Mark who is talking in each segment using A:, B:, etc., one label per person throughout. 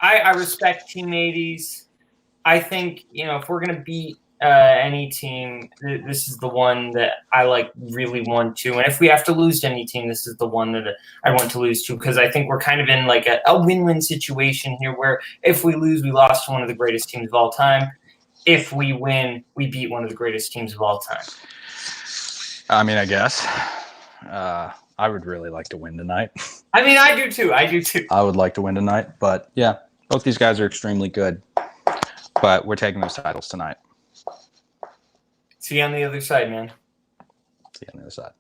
A: I respect Team 80's. I think, if we're going to beat any team, this is the one that I really want to. And if we have to lose to any team, this is the one that I want to lose to, because I think we're kind of in a win-win situation here, where if we lose, we lost to one of the greatest teams of all time. If we win, we beat one of the greatest teams of all time.
B: I mean, I guess. I would really like to win tonight.
A: I mean, I do too.
B: I would like to win tonight, but yeah, both these guys are extremely good. But we're taking those titles tonight.
A: See you on the other side, man.
B: See you on the other side.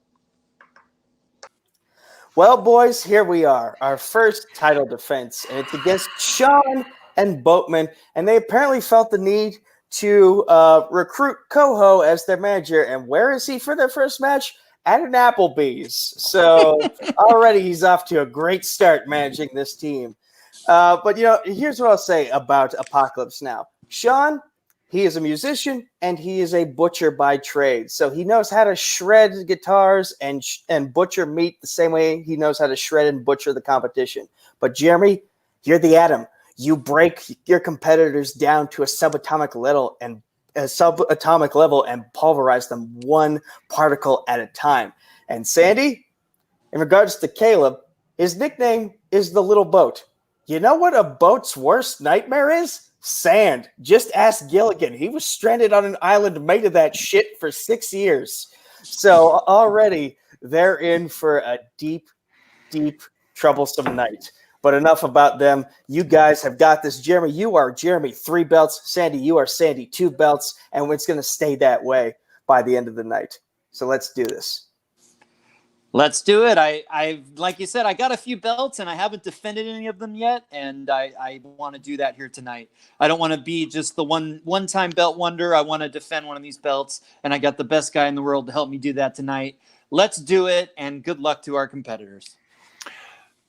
C: Well, boys, here we are. Our first title defense, and it's against Sean and Boatman. And they apparently felt the need to recruit Koho as their manager. And where is he for their first match? At an Applebee's. So already he's off to a great start managing this team. But, here's what I'll say about Apokalips Now. Sean, he is a musician, and he is a butcher by trade. So he knows how to shred guitars and butcher meat the same way he knows how to shred and butcher the competition. But Jeremy, you're the atom. You break your competitors down to a subatomic level and pulverize them one particle at a time. And Sandy, in regards to Kaleb, his nickname is the Little Boat. You know what a boat's worst nightmare is? Sand. Just ask Gilligan. He was stranded on an island made of that shit for 6 years. So already they're in for a deep, deep, troublesome night. But enough about them. You guys have got this. Jeremy, you are Jeremy, 3 belts. Sandy, you are Sandy, 2 belts. And it's going to stay that way by the end of the night. So let's do this.
D: Let's do it. I like you said, I got a few belts and I haven't defended any of them yet, and I want to do that here tonight. I don't want to be just the one-time belt wonder. I want to defend one of these belts, and I got the best guy in the world to help me do that tonight. Let's do it, and good luck to our competitors.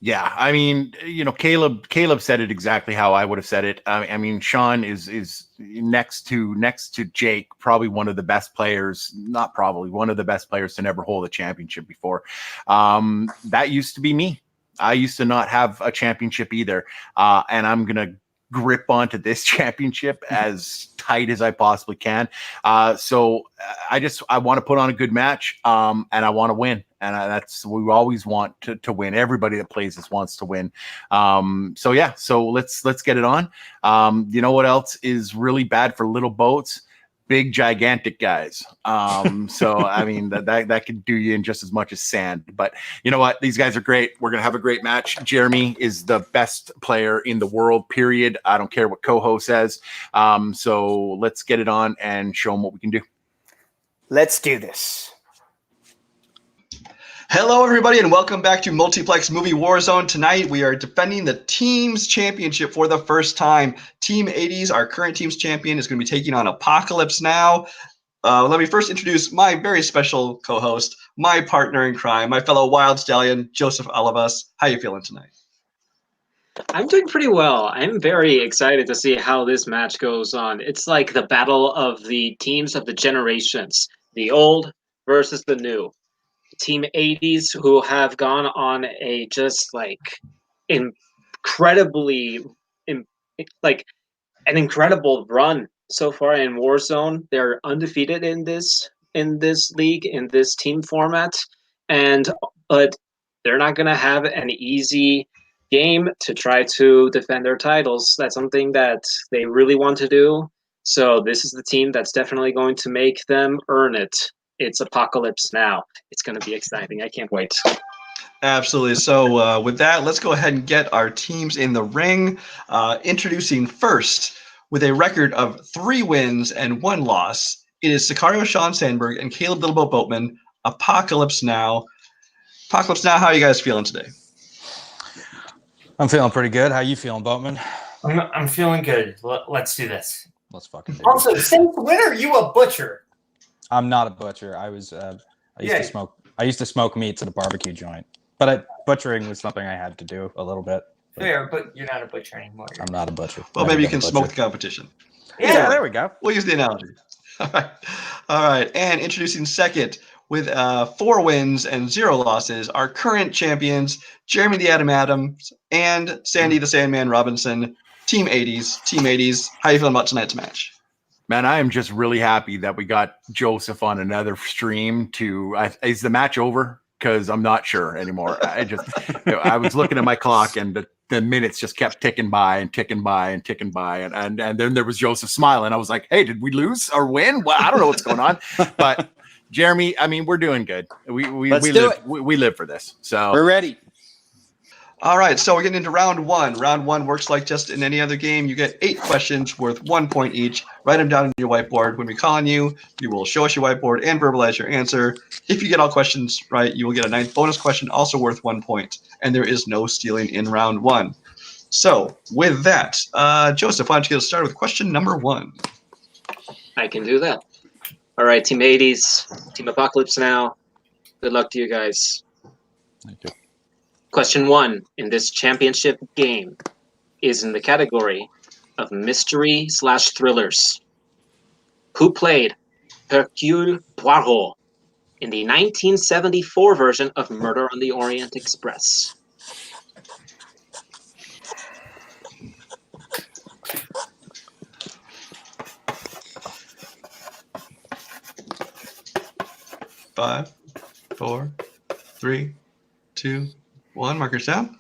E: Yeah, I mean, Kaleb said it exactly how I would have said it. I mean, Sean is next to Jake, probably one of the best players, not probably, one of the best players to never hold a championship before. That used to be me. I used to not have a championship either. And I'm going to grip onto this championship as tight as I possibly can. So I want to put on a good match, and I want to win. And that's we always want to win. Everybody that plays this wants to win. So let's get it on. You know what else is really bad for little boats? Big, gigantic guys. So I mean that could do you in just as much as sand. But you know what? These guys are great. We're gonna have a great match. Jeremy is the best player in the world, period. I don't care what Koho says. So let's get it on and show them what we can do.
C: Let's do this.
F: Hello, everybody, and welcome back to Multiplex Movie Warzone. Tonight, we are defending the Teams Championship for the first time. Team 80's, our current Teams champion, is going to be taking on Apokalips Now. Let me first introduce my very special co-host, my partner in crime, my fellow wild stallion, Joseph Olivas. How you feeling tonight?
G: I'm doing pretty well. I'm very excited to see how this match goes on. It's like the battle of the teams of the generations, the old versus the new. Team 80's, who have gone on a just incredibly an incredible run so far in Warzone. They're undefeated in this league, in this team format, but they're not gonna have an easy game to try to defend their titles. That's something that they really want to do. So this is the team that's definitely going to make them earn it. It's Apokalips Now. It's going to be exciting. I can't wait.
F: Absolutely. So with that, let's go ahead and get our teams in the ring. Introducing first, with a record of 3 wins and 1 loss, it is Sicario Sean Sandberg and Kaleb Little Boatman. Apokalips Now. Apokalips Now, how are you guys feeling today?
B: I'm feeling pretty good. How you feeling, Boatman?
A: I'm feeling good. Let's do this.
B: Let's fucking do
A: Also,
B: this.
A: since when are you a butcher?
B: I'm not a butcher. I used to smoke meats at a barbecue joint, but butchering was something I had to do a little bit.
A: Fair, but you're not a butcher anymore.
B: I'm not a butcher.
F: Well, maybe you can smoke the competition.
B: Yeah, there we go.
F: We'll use the analogy. All right. And introducing second, with 4 wins and 0 losses, our current champions, Jeremy the Adam Adams and Sandy the Sandman Robinson, Team 80s. Team 80s, how you feeling about tonight's match?
E: Man, I am just really happy that we got Joseph on another stream is the match over? Because I'm not sure anymore. I was looking at my clock and the minutes just kept ticking by and ticking by and ticking by. And then there was Joseph smiling. I was like, hey, did we lose or win? Well, I don't know what's going on. But Jeremy, I mean, we're doing good. We live for this. So
D: We're ready.
F: All right, so we're getting into round 1. Round 1 works like just in any other game. You get 8 questions worth 1 point each. Write them down on your whiteboard. When we call on you, you will show us your whiteboard and verbalize your answer. If you get all questions right, you will get a 9th bonus question, also worth 1 point. And there is no stealing in round 1. So with that, Joseph, why don't you get us started with question number 1?
G: I can do that. All right, Team 80s, Team Apokalips Now. Good luck to you guys.
B: Thank you.
G: Question 1 in this championship game is in the category of mystery/thrillers. Who played Hercule Poirot in the 1974 version of Murder on the Orient Express?
F: Five, 4, 3, 2, 1. Markers down.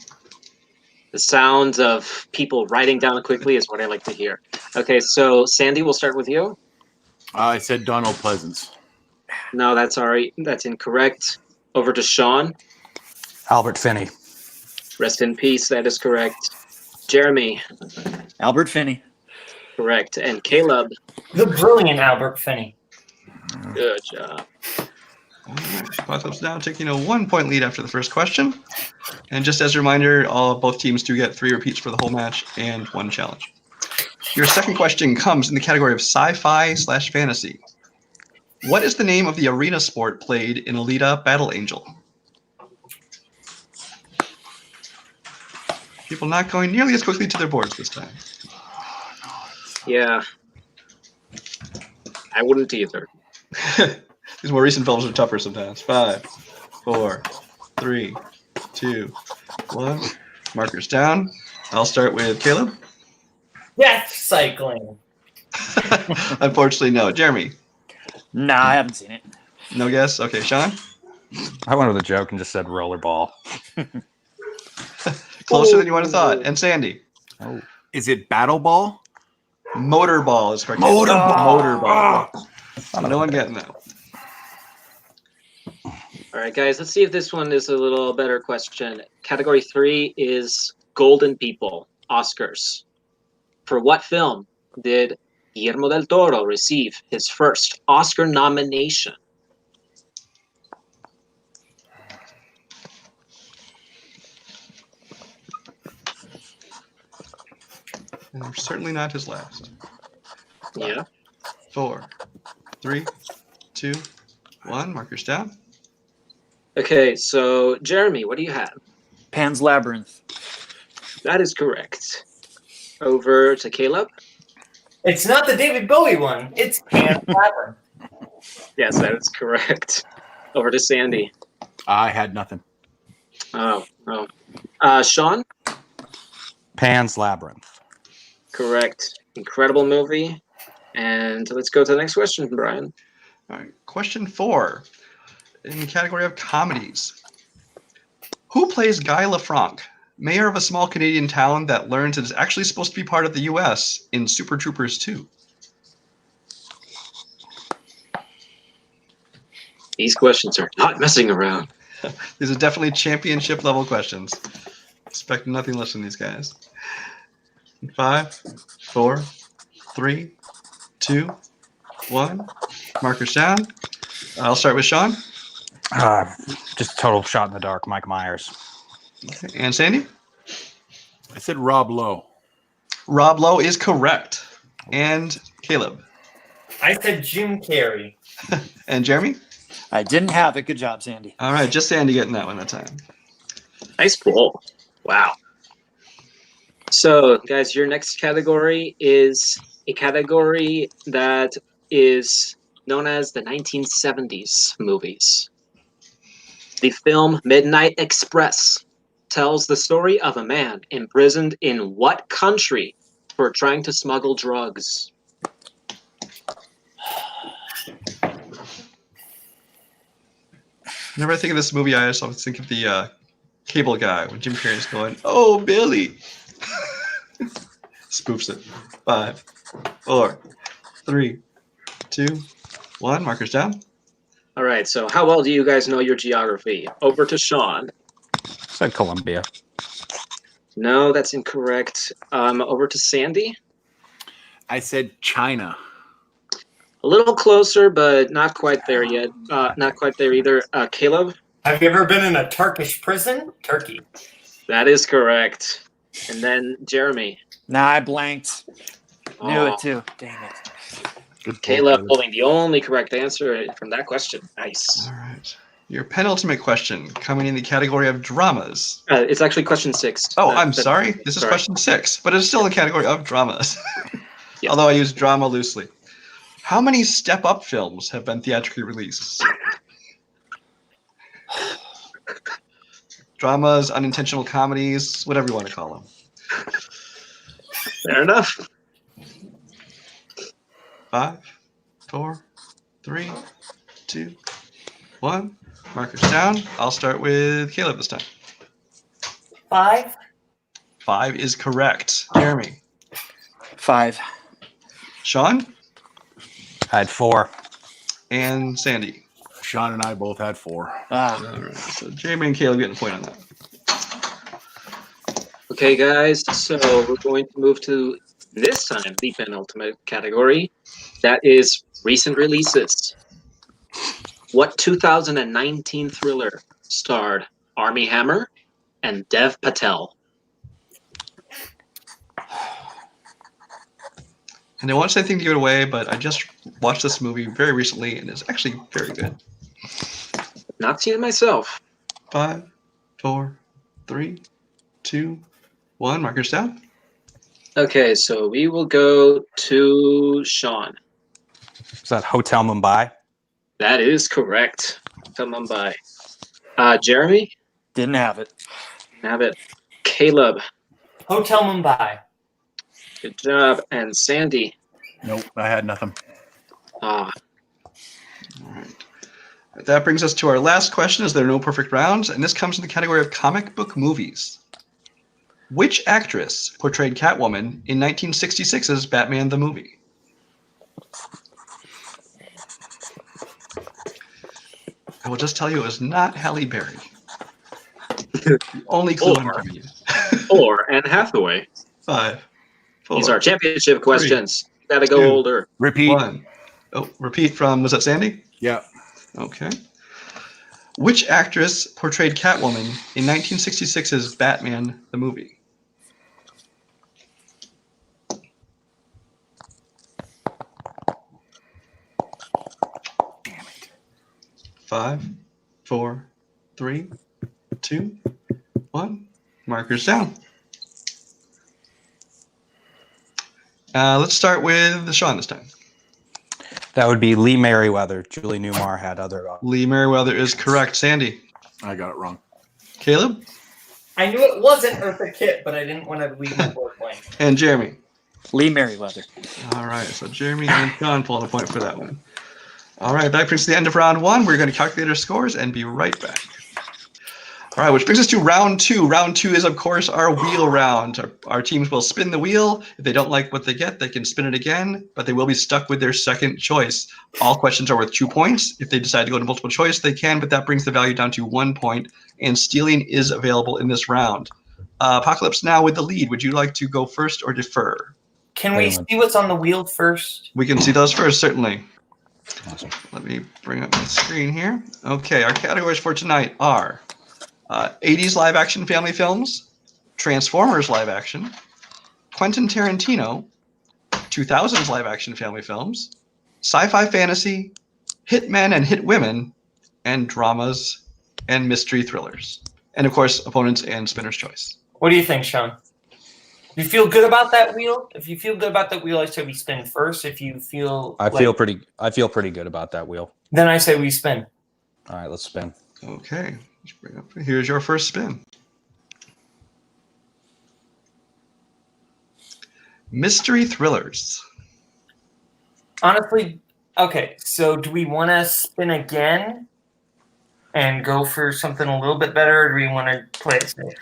G: The sound of people writing down quickly is what I like to hear. Okay, so Sandy, we'll start with you.
E: I said Donald Pleasance.
G: No, that's all right. That's incorrect. Over to Sean.
B: Albert Finney.
G: Rest in peace. That is correct. Jeremy.
D: Albert Finney.
G: Correct. And Caleb.
A: The brilliant Albert Finney.
G: Good job.
F: Apocalypse Now taking a 1 point lead after the first question. And just as a reminder, both teams do get 3 repeats for the whole match and 1 challenge. Your second question comes in the category of sci-fi/fantasy. What is the name of the arena sport played in Alita Battle Angel? People not going nearly as quickly to their boards this time.
G: Yeah. I wouldn't either.
F: These more recent films are tougher sometimes. 5, 4, 3, 2, 1. Markers down. I'll start with Caleb.
A: Death cycling.
F: Unfortunately, no. Jeremy.
D: Nah, I haven't seen it.
F: No guess? Okay, Sean?
B: I went with a joke and just said rollerball.
F: Closer than you would have thought. And Sandy?
B: Oh.
E: Is it Battle Ball?
F: Motorball is correct.
E: Motorball.
F: Motorball. No one getting that.
G: All right, guys, let's see if this one is a little better question. Category 3 is Golden People, Oscars. For what film did Guillermo del Toro receive his first Oscar nomination?
F: And certainly not his last.
G: Yeah.
F: 4, 3, 2, 1. Markers down.
G: Okay, so Jeremy, what do you have?
D: Pan's Labyrinth.
G: That is correct. Over to Caleb.
A: It's not the David Bowie one. It's Pan Labyrinth.
G: Yes, that is correct. Over to Sandy.
E: I had nothing.
G: Oh. Sean?
B: Pan's Labyrinth.
G: Correct. Incredible movie. And let's go to the next question, Brian.
F: All right. Question 4. In the category of comedies. Who plays Guy Lafranc, mayor of a small Canadian town that learns it is actually supposed to be part of the U.S. in Super Troopers 2?
G: These questions are not messing around.
F: These are definitely championship level questions. Expect nothing less from these guys. 5, 4, 3, 2, 1. Markers down. I'll start with Sean.
B: Just total shot in the dark, Mike Myers.
F: Okay. And Sandy?
E: I said Rob Lowe.
F: Rob Lowe is correct. And Caleb?
A: I said Jim Carrey.
F: And Jeremy?
D: I didn't have it. Good job, Sandy.
F: All right, just Sandy getting that one that time.
G: Nice roll. Wow. So, guys, your next category is a category that is known as the 1970s movies. The film Midnight Express tells the story of a man imprisoned in what country for trying to smuggle drugs?
F: Whenever I think of this movie, I just always think of the cable guy when Jim Carrey's going, "Oh, Billy." Spoofs it. 5, 4, 3, 2, 1. Markers down.
G: All right, so how well do you guys know your geography? Over to Sean.
B: Said Colombia.
G: No, that's incorrect. Over to Sandy.
E: I said China.
G: A little closer, but not quite there yet. Not quite there either. Kaleb.
A: Have you ever been in a Turkish prison? Turkey.
G: That is correct. And then Jeremy.
D: Nah, I blanked. Knew
G: Oh,
D: it too. Dang it.
E: Good
G: Kaleb holding the only correct answer from that question. Nice.
F: All right. Your penultimate question coming in the category of dramas.
G: It's actually question 6.
F: Oh, I'm sorry. This is
G: sorry.
F: question 6, but it's still in the category of dramas.
G: Yes.
F: Although I use drama loosely. How many Step Up films have been theatrically released? Dramas, unintentional comedies, whatever you want to call them.
G: Fair enough.
F: 5, 4, 3, 2, 1. Markers down. I'll start with Kaleb this time.
A: 5.
F: 5 is correct. Jeremy.
D: 5.
F: Sean
B: I had 4.
F: and Sandy.
E: Sean and I both had 4.
D: Ah,
F: All right. So Jeremy and Kaleb getting a point on that.
G: Okay, guys, so we're going to move to this time the penultimate category. That is recent releases. What 2019 thriller starred Armie Hammer and Dev Patel?
F: And I want to say anything to give it away, but I just watched this movie very recently, and it's actually very good.
G: Not seen it myself.
F: 5, 4, 3, 2, 1. Markers down.
G: Okay, so we will go to Sean.
B: Is that Hotel Mumbai?
G: That is correct. Come on by. Jeremy?
D: didn't have it.
G: Have it. Kaleb.
A: Hotel Mumbai.
G: Good job. And Sandy.
E: Nope, I had nothing.
G: Ah,
F: All right. That brings us to our last question, as there are no perfect rounds, and this comes in the category of comic book movies. Which actress portrayed Catwoman in 1966's Batman the Movie? I will just tell you it was not Halle Berry. The only clue I'm giving you.
G: or Anne Hathaway.
F: 5, 4,
G: These are championship questions. Gotta go
F: 2,
G: older.
E: Repeat.
F: 1. Oh, repeat from, was that Sandy?
E: Yeah.
F: Okay. Which actress portrayed Catwoman in 1966's Batman the Movie? Damn it. 5, 4, 3, 2, 1. Markers down. Let's start with Sean this time.
B: That would be Lee Merriweather. Julie Newmar had other.
F: Lee Merriweather is correct. Sandy.
E: I got it wrong.
F: Kaleb?
A: I knew it wasn't Eartha Kitt, but I didn't want to leave my board blank.
F: And Jeremy.
D: Lee Merriweather.
F: All right, so Jeremy and Sean pulling a point for that one. All right, that brings us to the end of round one. We're going to calculate our scores and be right back. All right, which brings us to round two. Round two is, of course, our wheel round. Our teams will spin the wheel. If they don't like what they get, they can spin it again, but they will be stuck with their second choice. All questions are worth 2 points. If they decide to go to multiple choice, they can, but that brings the value down to 1 point, and stealing is available in this round. Apokalips Now with the lead. Would you like to go first or defer?
A: Can we see what's on the wheel first?
F: We can see those first, certainly.
B: Awesome.
F: Let me bring up my screen here. Okay, our categories for tonight are 80s live action family films, Transformers live action, Quentin Tarantino, 2000s live action family films, sci-fi fantasy, hitmen and hit women, and dramas and mystery thrillers. And of course, opponents and spinner's choice.
A: What do you think, Sean? You feel good about that wheel? If you feel good about that wheel, I say we spin first. If you feel
B: I feel pretty good about that wheel.
A: then I say we spin.
B: All right, let's spin.
F: Okay, Here's your first spin. Mystery thrillers.
A: Honestly, okay. So do we want to spin again and go for something a little bit better, or do we want to play it safe?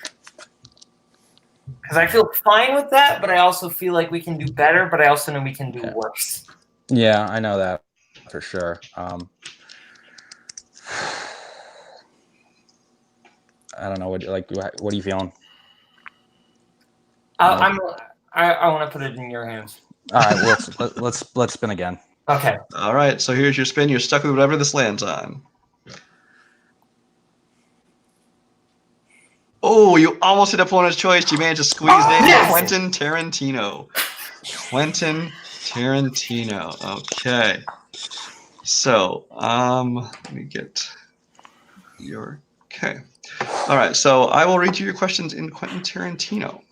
A: Because I feel fine with that, but I also feel like we can do better, but I also know we can do worse.
B: Yeah, I know that for sure. I don't know. What are you feeling?
A: I want to put it in your hands.
B: All right, let's spin again.
A: Okay.
F: All right, so here's your spin. You're stuck with whatever this lands on. Oh, you almost hit opponent's choice. You managed to squeeze in
A: yes!
F: Quentin Tarantino. Quentin Tarantino. Okay. So, let me get your... Okay. All right, so I will read you your questions in Quentin Tarantino.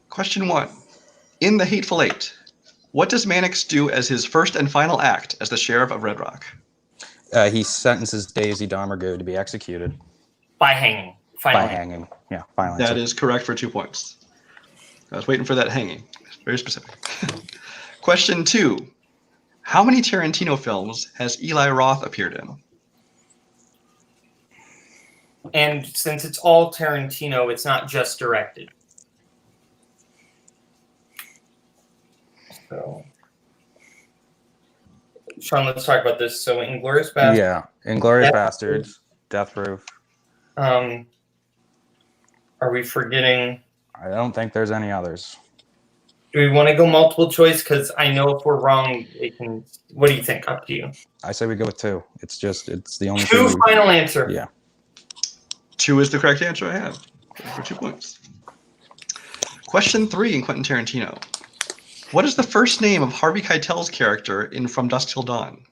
F: Question 1. In The Hateful Eight, what does Mannix do as his first and final act as the sheriff of Red Rock?
B: He sentences Daisy Domergue to be executed.
A: By hanging.
B: By hanging. Yeah, violence.
F: That is correct for 2 points. I was waiting for that hanging. Very specific. Question 2. How many Tarantino films has Eli Roth appeared in?
A: And since it's all Tarantino, it's not just directed. So, Sean, let's talk about this. So, Inglourious Basterds.
B: Yeah, Inglourious Basterds, Death Proof.
A: Are we forgetting?
B: I don't think there's any others.
A: Do we want to go multiple choice? Because I know if we're wrong, it can. What do you think? Up to you.
B: I say we go with 2. It's the only
A: 2 final answer.
B: Yeah.
F: 2 is the correct answer I have for 2 points. Question 3 in Quentin Tarantino. What is the first name of Harvey Keitel's character in From Dusk Till Dawn?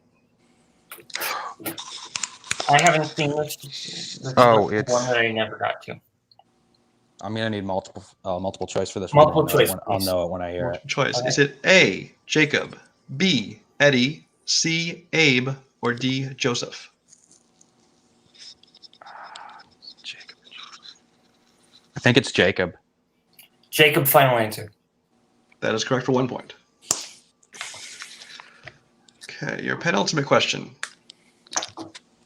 A: I haven't seen this.
B: It's
A: one that I never got to.
B: I'm gonna need multiple choice for this.
A: Multiple choice.
B: I'll know it when I hear it.
F: Choice.
A: Okay.
F: Is it A, Jacob, B, Eddie, C, Abe, or D, Joseph?
B: Jacob. I think it's Jacob.
A: Jacob, final answer.
F: That is correct for 1 point. Okay, your penultimate question.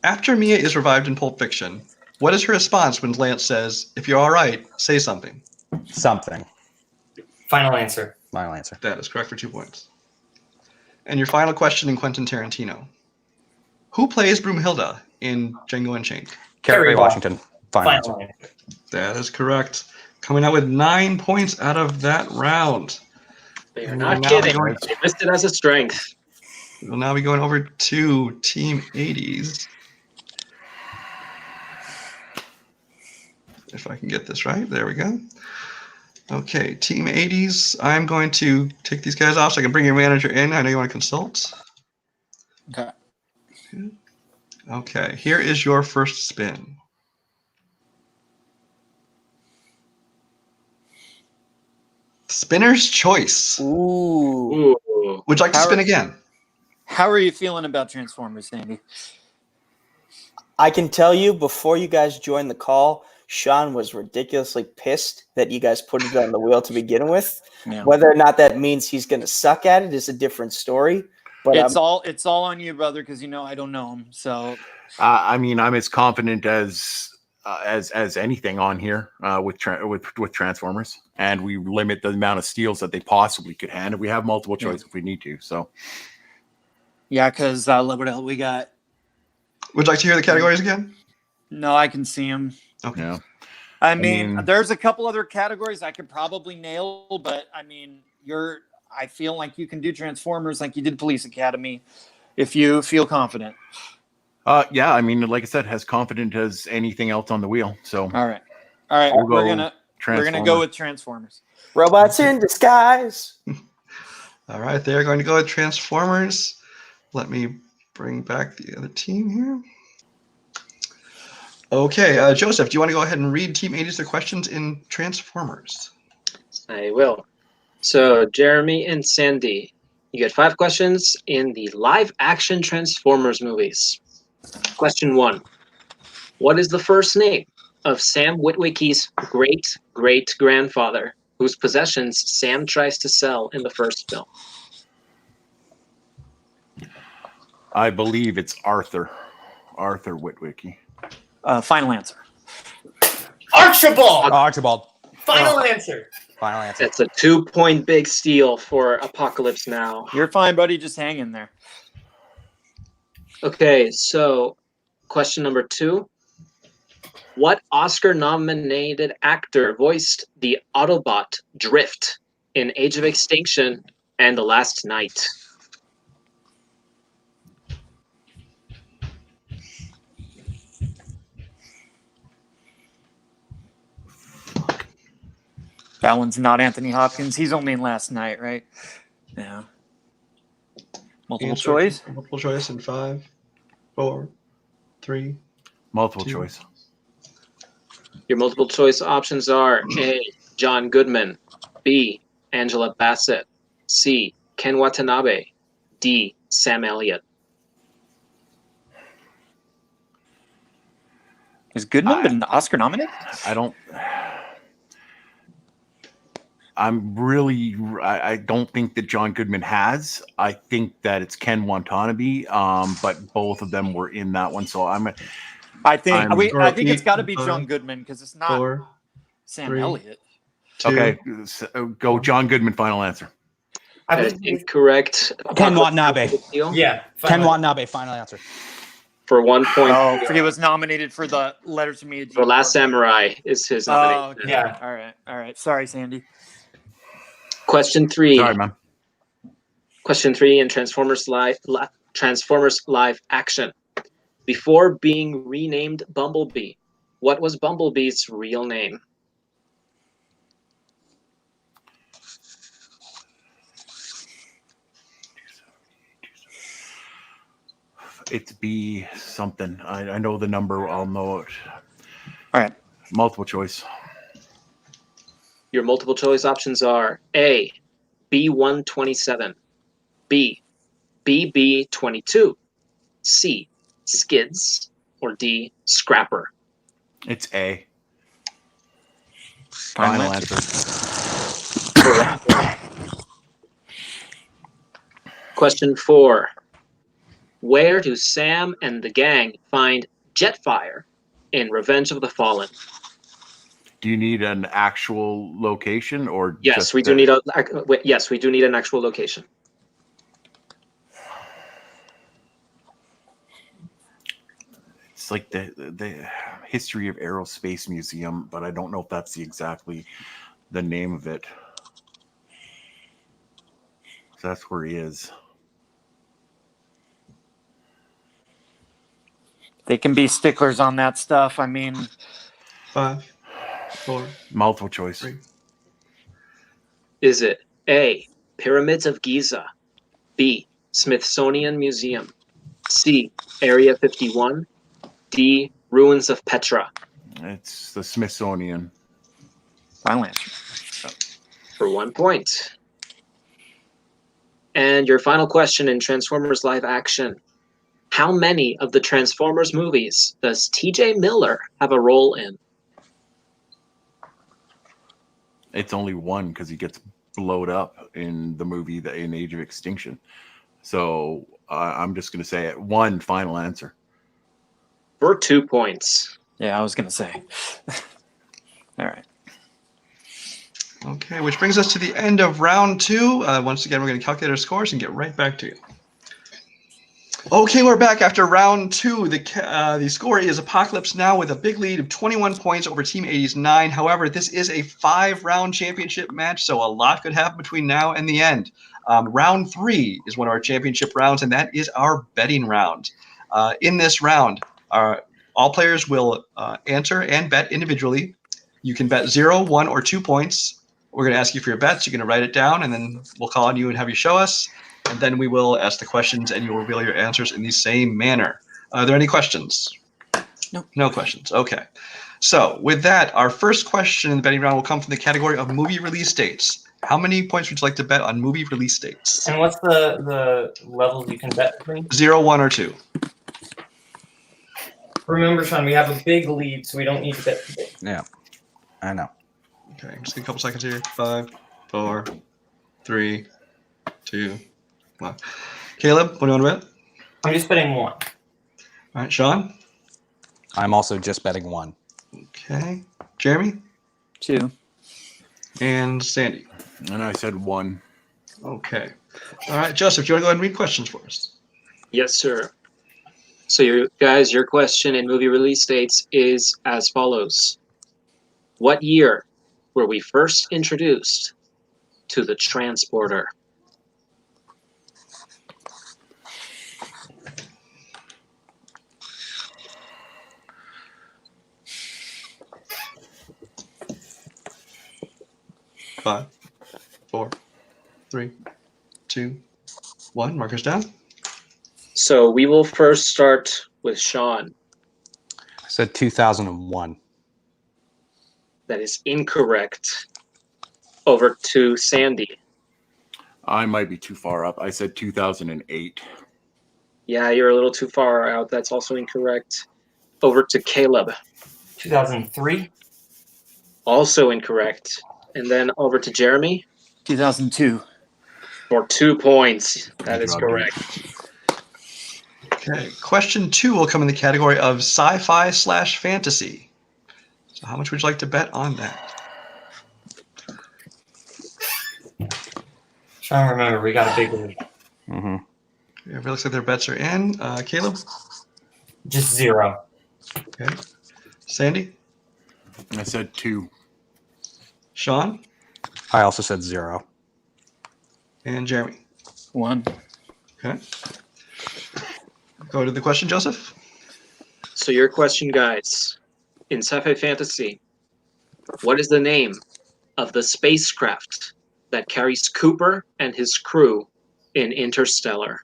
F: After Mia is revived in Pulp Fiction, what is her response when Lance says, "If you're all right, say something"?
B: Something.
A: Final answer.
B: Final answer.
F: That is correct for 2 points. And your final question in Quentin Tarantino. Who plays Broomhilda in Django Unchained?
B: Kerry Washington. Final answer.
A: answer.
F: That is correct. Coming out with 9 points out of that round.
G: They are not kidding. They listed as a strength.
F: We'll now be going over to Team 80's. If I can get this right. There we go. Okay, Team 80's. I'm going to take these guys off so I can bring your manager in. I know you want to consult.
D: Okay.
F: Okay, here is your first spin. Spinner's choice.
C: Ooh.
G: Ooh.
F: Would you like to spin again?
D: How are you feeling about Transformers, Sandy?
C: I can tell you before you guys joined the call, Sean was ridiculously pissed that you guys put it on the wheel to begin with.
D: Yeah.
C: Whether or not that means he's going to suck at it is a different story. But
D: It's all on you, brother, because I don't know him. So,
E: I mean, I'm as confident as anything on here with Transformers, and we limit the amount of steals that they possibly could handle. We have multiple choice if we need to. So,
D: yeah, because what else we got?
F: Would you like to hear the categories again?
D: No, I can see him.
F: Okay.
E: yeah.
D: I mean, there's a couple other categories I could probably nail, but I mean, I feel like you can do Transformers like you did Police Academy if you feel confident.
E: Yeah, I mean, like I said, as confident as anything else on the wheel. So,
D: All right,
E: We'll
D: we're
E: go
D: gonna go with Transformers.
C: robots in disguise.
F: All right, they're going to go with Transformers. Let me bring back the other team here. Okay, Joseph, do you want to go ahead and read Team 80's their questions in Transformers?
G: I will. So, Jeremy and Sandy, you get 5 questions in the live-action Transformers movies. Question 1. What is the first name of Sam Witwicky's great-great-grandfather, whose possessions Sam tries to sell in the first film?
E: I believe it's Arthur Witwicky.
D: Final answer.
A: Archibald.
B: Archibald.
A: Final answer.
B: Final answer.
G: That's a 2-point big steal for Apokalips Now.
D: You're fine, buddy. Just hang in there.
G: Okay, so question number 2. What Oscar-nominated actor voiced the Autobot Drift in Age of Extinction and The Last Night?
D: That one's not Anthony Hopkins. He's only in Last Night, right? Yeah. Multiple
F: Answer.
D: choice?
F: Multiple choice in 5, 4, 3.
E: Multiple
F: 2.
E: choice.
G: Your multiple choice options are A. John Goodman, B. Angela Bassett, C. Ken Watanabe, D. Sam Elliott.
D: Is Goodman been Oscar nominated?
E: I don't think that John Goodman has. I think that it's Ken Watanabe, but both of them were in that one. So
D: I think it's got to be
F: 5,
D: John Goodman because it's not
F: 4,
D: Sam
F: 3.
D: Elliott.
F: 2.
E: okay. So go John Goodman. Final answer.
G: That is incorrect.
B: Ken Watanabe.
A: Yeah.
B: Ken Watanabe. Final answer.
G: For 1 point.
D: Oh, he was nominated for the Letter to Me.
G: For Last Samurai is his nomination.
D: Okay.
A: Yeah.
D: All right. Sorry, Sandy.
G: Question 3.
E: Sorry, man.
G: Question 3 in Transformers Live Action. Before being renamed Bumblebee, what was Bumblebee's real name?
E: It's B something. I know the number. I'll know it.
D: All right.
E: Multiple choice.
G: Your multiple choice options are A. B127, B. BB22, C. Skids, or D. Scrapper.
E: It's A.
D: Final
E: answer.
G: Question 4. Where do Sam and the gang find Jetfire in Revenge of the Fallen?
E: Do you need an actual location or
G: Yes,
E: just
G: we do need yes, we do need an actual location.
E: It's like the History of Aerospace Museum, but I don't know if that's exactly the name of it. So that's where he is.
D: They can be sticklers on that stuff. I mean,
F: 5, 4.
E: Multiple choice.
F: 3.
G: Is it A. Pyramids of Giza, B. Smithsonian Museum, C. Area 51, D. Ruins of Petra?
E: It's the Smithsonian.
D: final answer.
G: For 1 point. And your final question in Transformers Live Action. How many of the Transformers movies does TJ Miller have a role in?
E: It's only one because he gets blowed up in the movie in Age of Extinction. So I'm just going to say it. 1 final answer.
G: For 2 points.
D: Yeah, I was going to say. All right.
F: Okay, which brings us to the end of round 2. Once again, we're going to calculate our scores and get right back to you. Okay, we're back after round 2. The score is Apokalips Now with a big lead of 21 points over Team 80's 9. However, this is a 5-round championship match, so a lot could happen between now and the end. Round 3 is one of our championship rounds, and that is our betting round. In this round, all players will answer and bet individually. You can bet 0, 1, or 2 points. We're going to ask you for your bets. You're going to write it down, and then we'll call on you and have you show us. And then we will ask the questions, and you will reveal your answers in the same manner. Are there any questions?
D: No.
F: No questions. Okay. So with that, our first question in the betting round will come from the category of movie release dates. How many points would you like to bet on movie release dates?
A: And what's the levels you can bet between?
F: 0, 1, or 2.
A: Remember, Sean, we have a big lead, so we don't need to bet too big.
B: Yeah, I know.
F: Okay, just a couple seconds here. 5, 4, 3, 2, 1. Kaleb, what do you want to bet?
A: I'm just betting 1.
F: All right, Sean.
B: I'm also just betting 1.
F: Okay, Jeremy
D: 2.
F: and Sandy.
E: And I said 1.
F: Okay. All right, Joseph, do you want to go ahead and read questions for us?
G: Yes, sir. So, your question and movie release dates is as follows. What year were we first introduced to the transporter?
F: Five, 4, 3, 2, 1. Markers down.
G: So we will first start with Sean.
B: I said 2001.
G: That is incorrect. Over to Sandy.
E: I might be too far up. I said 2008.
G: Yeah, you're a little too far out. That's also incorrect. Over to Kaleb.
A: 2003.
G: Also incorrect. And then over to Jeremy
D: 2002.
G: for 2 points. That
E: Good
G: is
E: job,
G: correct.
F: Okay, question 2 will come in the category of sci-fi/fantasy. So how much would you like to bet on that?
A: Sean, remember, we got a big lead.
B: Mm-hmm.
F: It looks like their bets are in. Kaleb?
A: Just 0.
F: Okay. Sandy?
E: I said 2.
F: Sean?
B: I also said 0.
F: And Jeremy?
D: 1.
F: Okay. Go to the question, Joseph.
G: So your question, guys. In sci-fi fantasy, what is the name of the spacecraft that carries Cooper and his crew in Interstellar?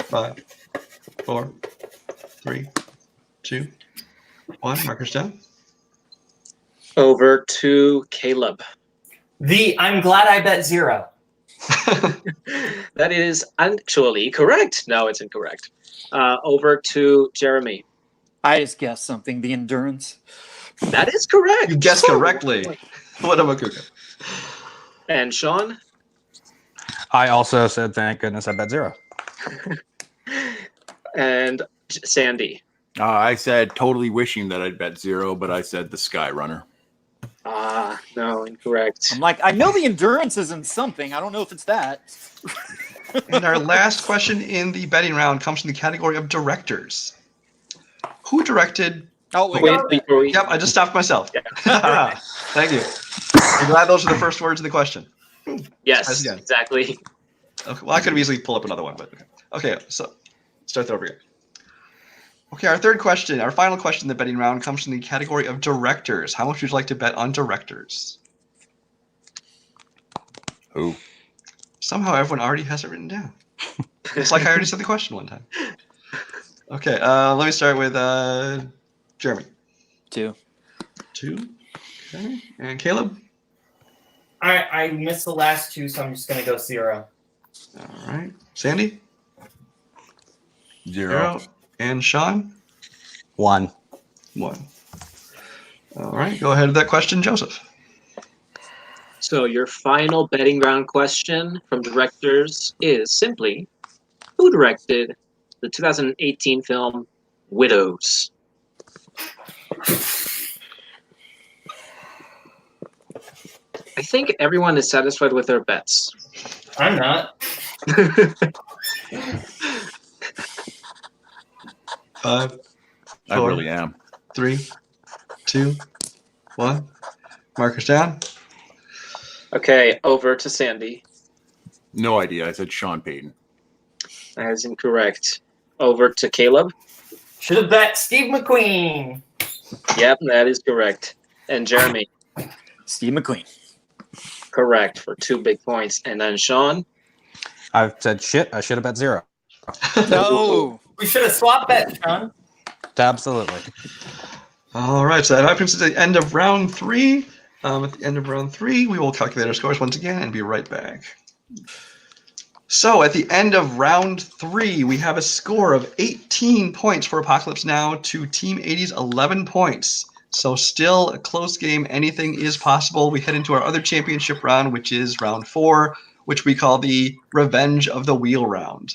F: Five, 4, 3, 2, 1. Markers down.
G: Over to Kaleb.
A: I'm glad I bet 0.
G: That is actually correct. No, it's incorrect. Over to Jeremy.
D: I just guessed something. The Endurance.
G: That is correct.
F: You guessed correctly. What about Kuka?
G: And Sean?
B: I also said, thank goodness I bet 0.
G: And Sandy.
E: I said totally wishing that I'd bet 0, but I said the Sky Runner.
G: No, incorrect.
D: I'm like, I know the Endurance isn't something. I don't know if it's that.
F: And our last question in the betting round comes from the category of directors. Who directed?
D: Oh, wait.
G: Wait, before we...
F: Yep, I just stopped myself. Thank you. I'm glad those are the first words of the question.
G: Yes,
F: Again.
G: exactly.
F: Okay, well, I could have easily pull up another one, but okay. So start that over again. Okay, our third question, our final question in the betting round comes from the category of directors. How much would you like to bet on directors?
E: Who?
F: Somehow everyone already has it written down. It's like I already said the question one time. Okay, let me start with Jeremy.
D: 2.
F: 2. Okay, and Kaleb.
A: I missed the last 2, so I'm just going to go 0.
F: All right, Sandy.
E: 0.
F: And Sean.
B: 1.
F: 1. All right, go ahead with that question, Joseph.
G: So your final betting round question from directors is simply, who directed the 2018 film Widows? I think everyone is satisfied with their bets.
A: I'm not.
F: 5,
E: I
F: 4,
E: really am.
F: 3, 2, 1. Markers down.
G: Okay, over to Sandy.
E: No idea. I said Sean Payton.
G: That is incorrect. Over to Kaleb.
A: Should have bet Steve McQueen.
G: Yep, that is correct. And Jeremy.
D: Steve McQueen.
G: Correct for 2 big points. And then Sean.
B: I said shit. I should have bet 0.
D: No.
A: We should have swapped bets, Sean.
B: Absolutely.
F: All right, so that happens at the end of round 3. At the end of round 3, we will calculate our scores once again and be right back. So at the end of round 3, we have a score of 18 points for Apokalips Now to Team 80's 11 points. So still a close game. Anything is possible. We head into our other championship round, which is round 4, which we call the Revenge of the Wheel round.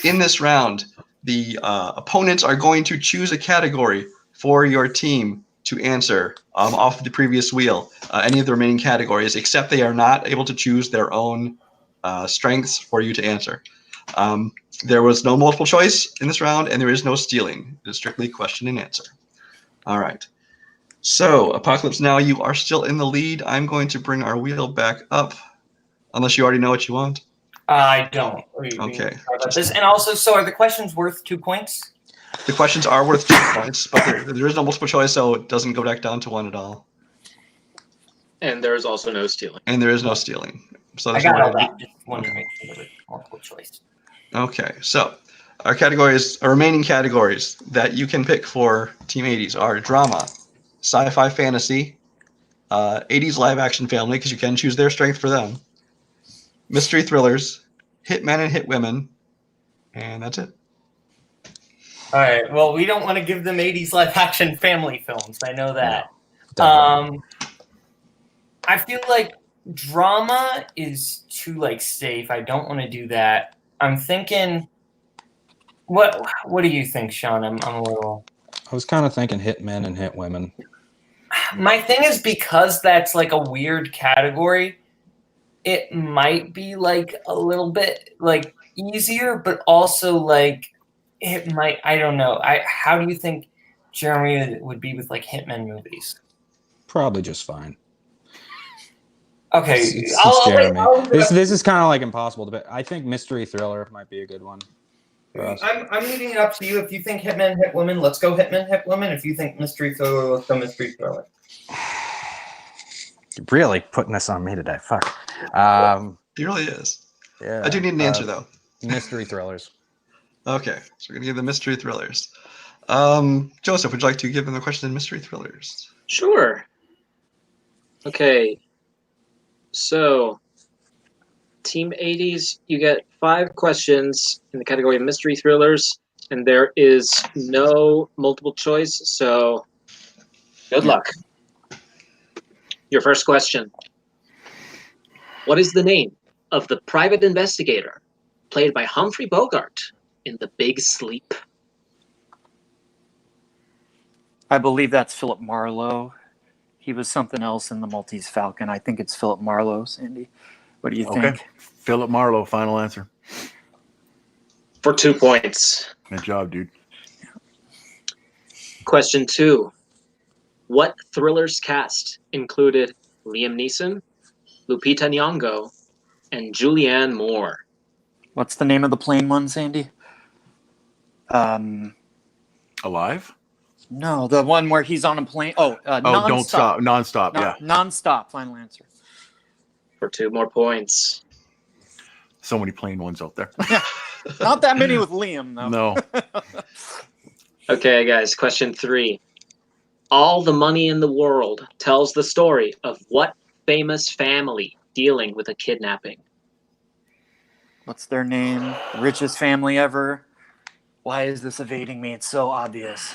F: In this round, the opponents are going to choose a category for your team to answer off the previous wheel, any of the remaining categories, except they are not able to choose their own strengths for you to answer. There was no multiple choice in this round, and there is no stealing. It is strictly question and answer. All right. So, Apokalips Now, you are still in the lead. I'm going to bring our wheel back up, unless you already know what you want.
A: I don't.
F: Okay.
A: This. And also, so are the questions worth 2 points?
F: The questions are worth 2 points, but there is no multiple choice, so it doesn't go back down to 1 at all.
G: And there's also no stealing.
F: And there is no stealing. So
A: I
F: there's
A: got
F: no
A: all that. Just wanted to make sure there was multiple choice.
F: Okay, so our categories, our remaining categories that you can pick for Team 80's are drama, sci-fi fantasy, 80's live action family, because you can choose their strength for them, mystery thrillers, hitmen and hitwomen, and that's it.
A: All right. Well, we don't want to give them 80's live action family films. I know that.
B: Definitely.
A: I feel like drama is too safe. I don't want to do that. I'm thinking. What do you think, Sean? I'm a little.
B: I was kind of thinking hitmen and hitwomen.
A: My thing is, because that's a weird category, it might be a little bit easier, but also it might. I don't know. How do you think Jeremy would be with hitman movies?
B: Probably just fine.
A: Okay,
B: It's Jeremy. This is kind of impossible to bet. I think mystery thriller might be a good one for us.
A: I'm leaving it up to you. If you think hitman, hitwoman, let's go hitman, hitwoman. If you think mystery thriller, let's go mystery thriller.
B: You're really putting this on me today. Fuck.
F: He really is.
B: Yeah.
F: I do need an answer, though.
B: Mystery thrillers.
F: Okay, so we're going to give the mystery thrillers. Joseph, would you like to give them the question in mystery thrillers?
G: Sure. Okay. So, Team 80's, you get 5 questions in the category of mystery thrillers, and there is no multiple choice, so good luck. Your first question. What is the name of the private investigator played by Humphrey Bogart in The Big Sleep?
D: I believe that's Philip Marlowe. He was something else in the Maltese Falcon. I think it's Philip Marlowe, Sandy. What do you think?
E: Philip Marlowe, final answer.
G: For 2 points.
E: Good job, dude.
G: Question 2. What Thriller's cast included Liam Neeson, Lupita Nyong'o, and Julianne Moore?
D: What's the name of the plain one, Sandy?
E: Alive?
D: No, the one where he's on a plane. Non-stop.
E: Don't stop. Non-stop, yeah.
D: Non-stop, final answer.
G: For 2 more points.
E: So many plain ones out there.
D: Not that many with Liam, though.
E: No.
G: Okay, guys, question 3. All the Money in the World tells the story of what famous family dealing with a kidnapping?
D: What's their name? Richest family ever? Why is this evading me? It's so obvious.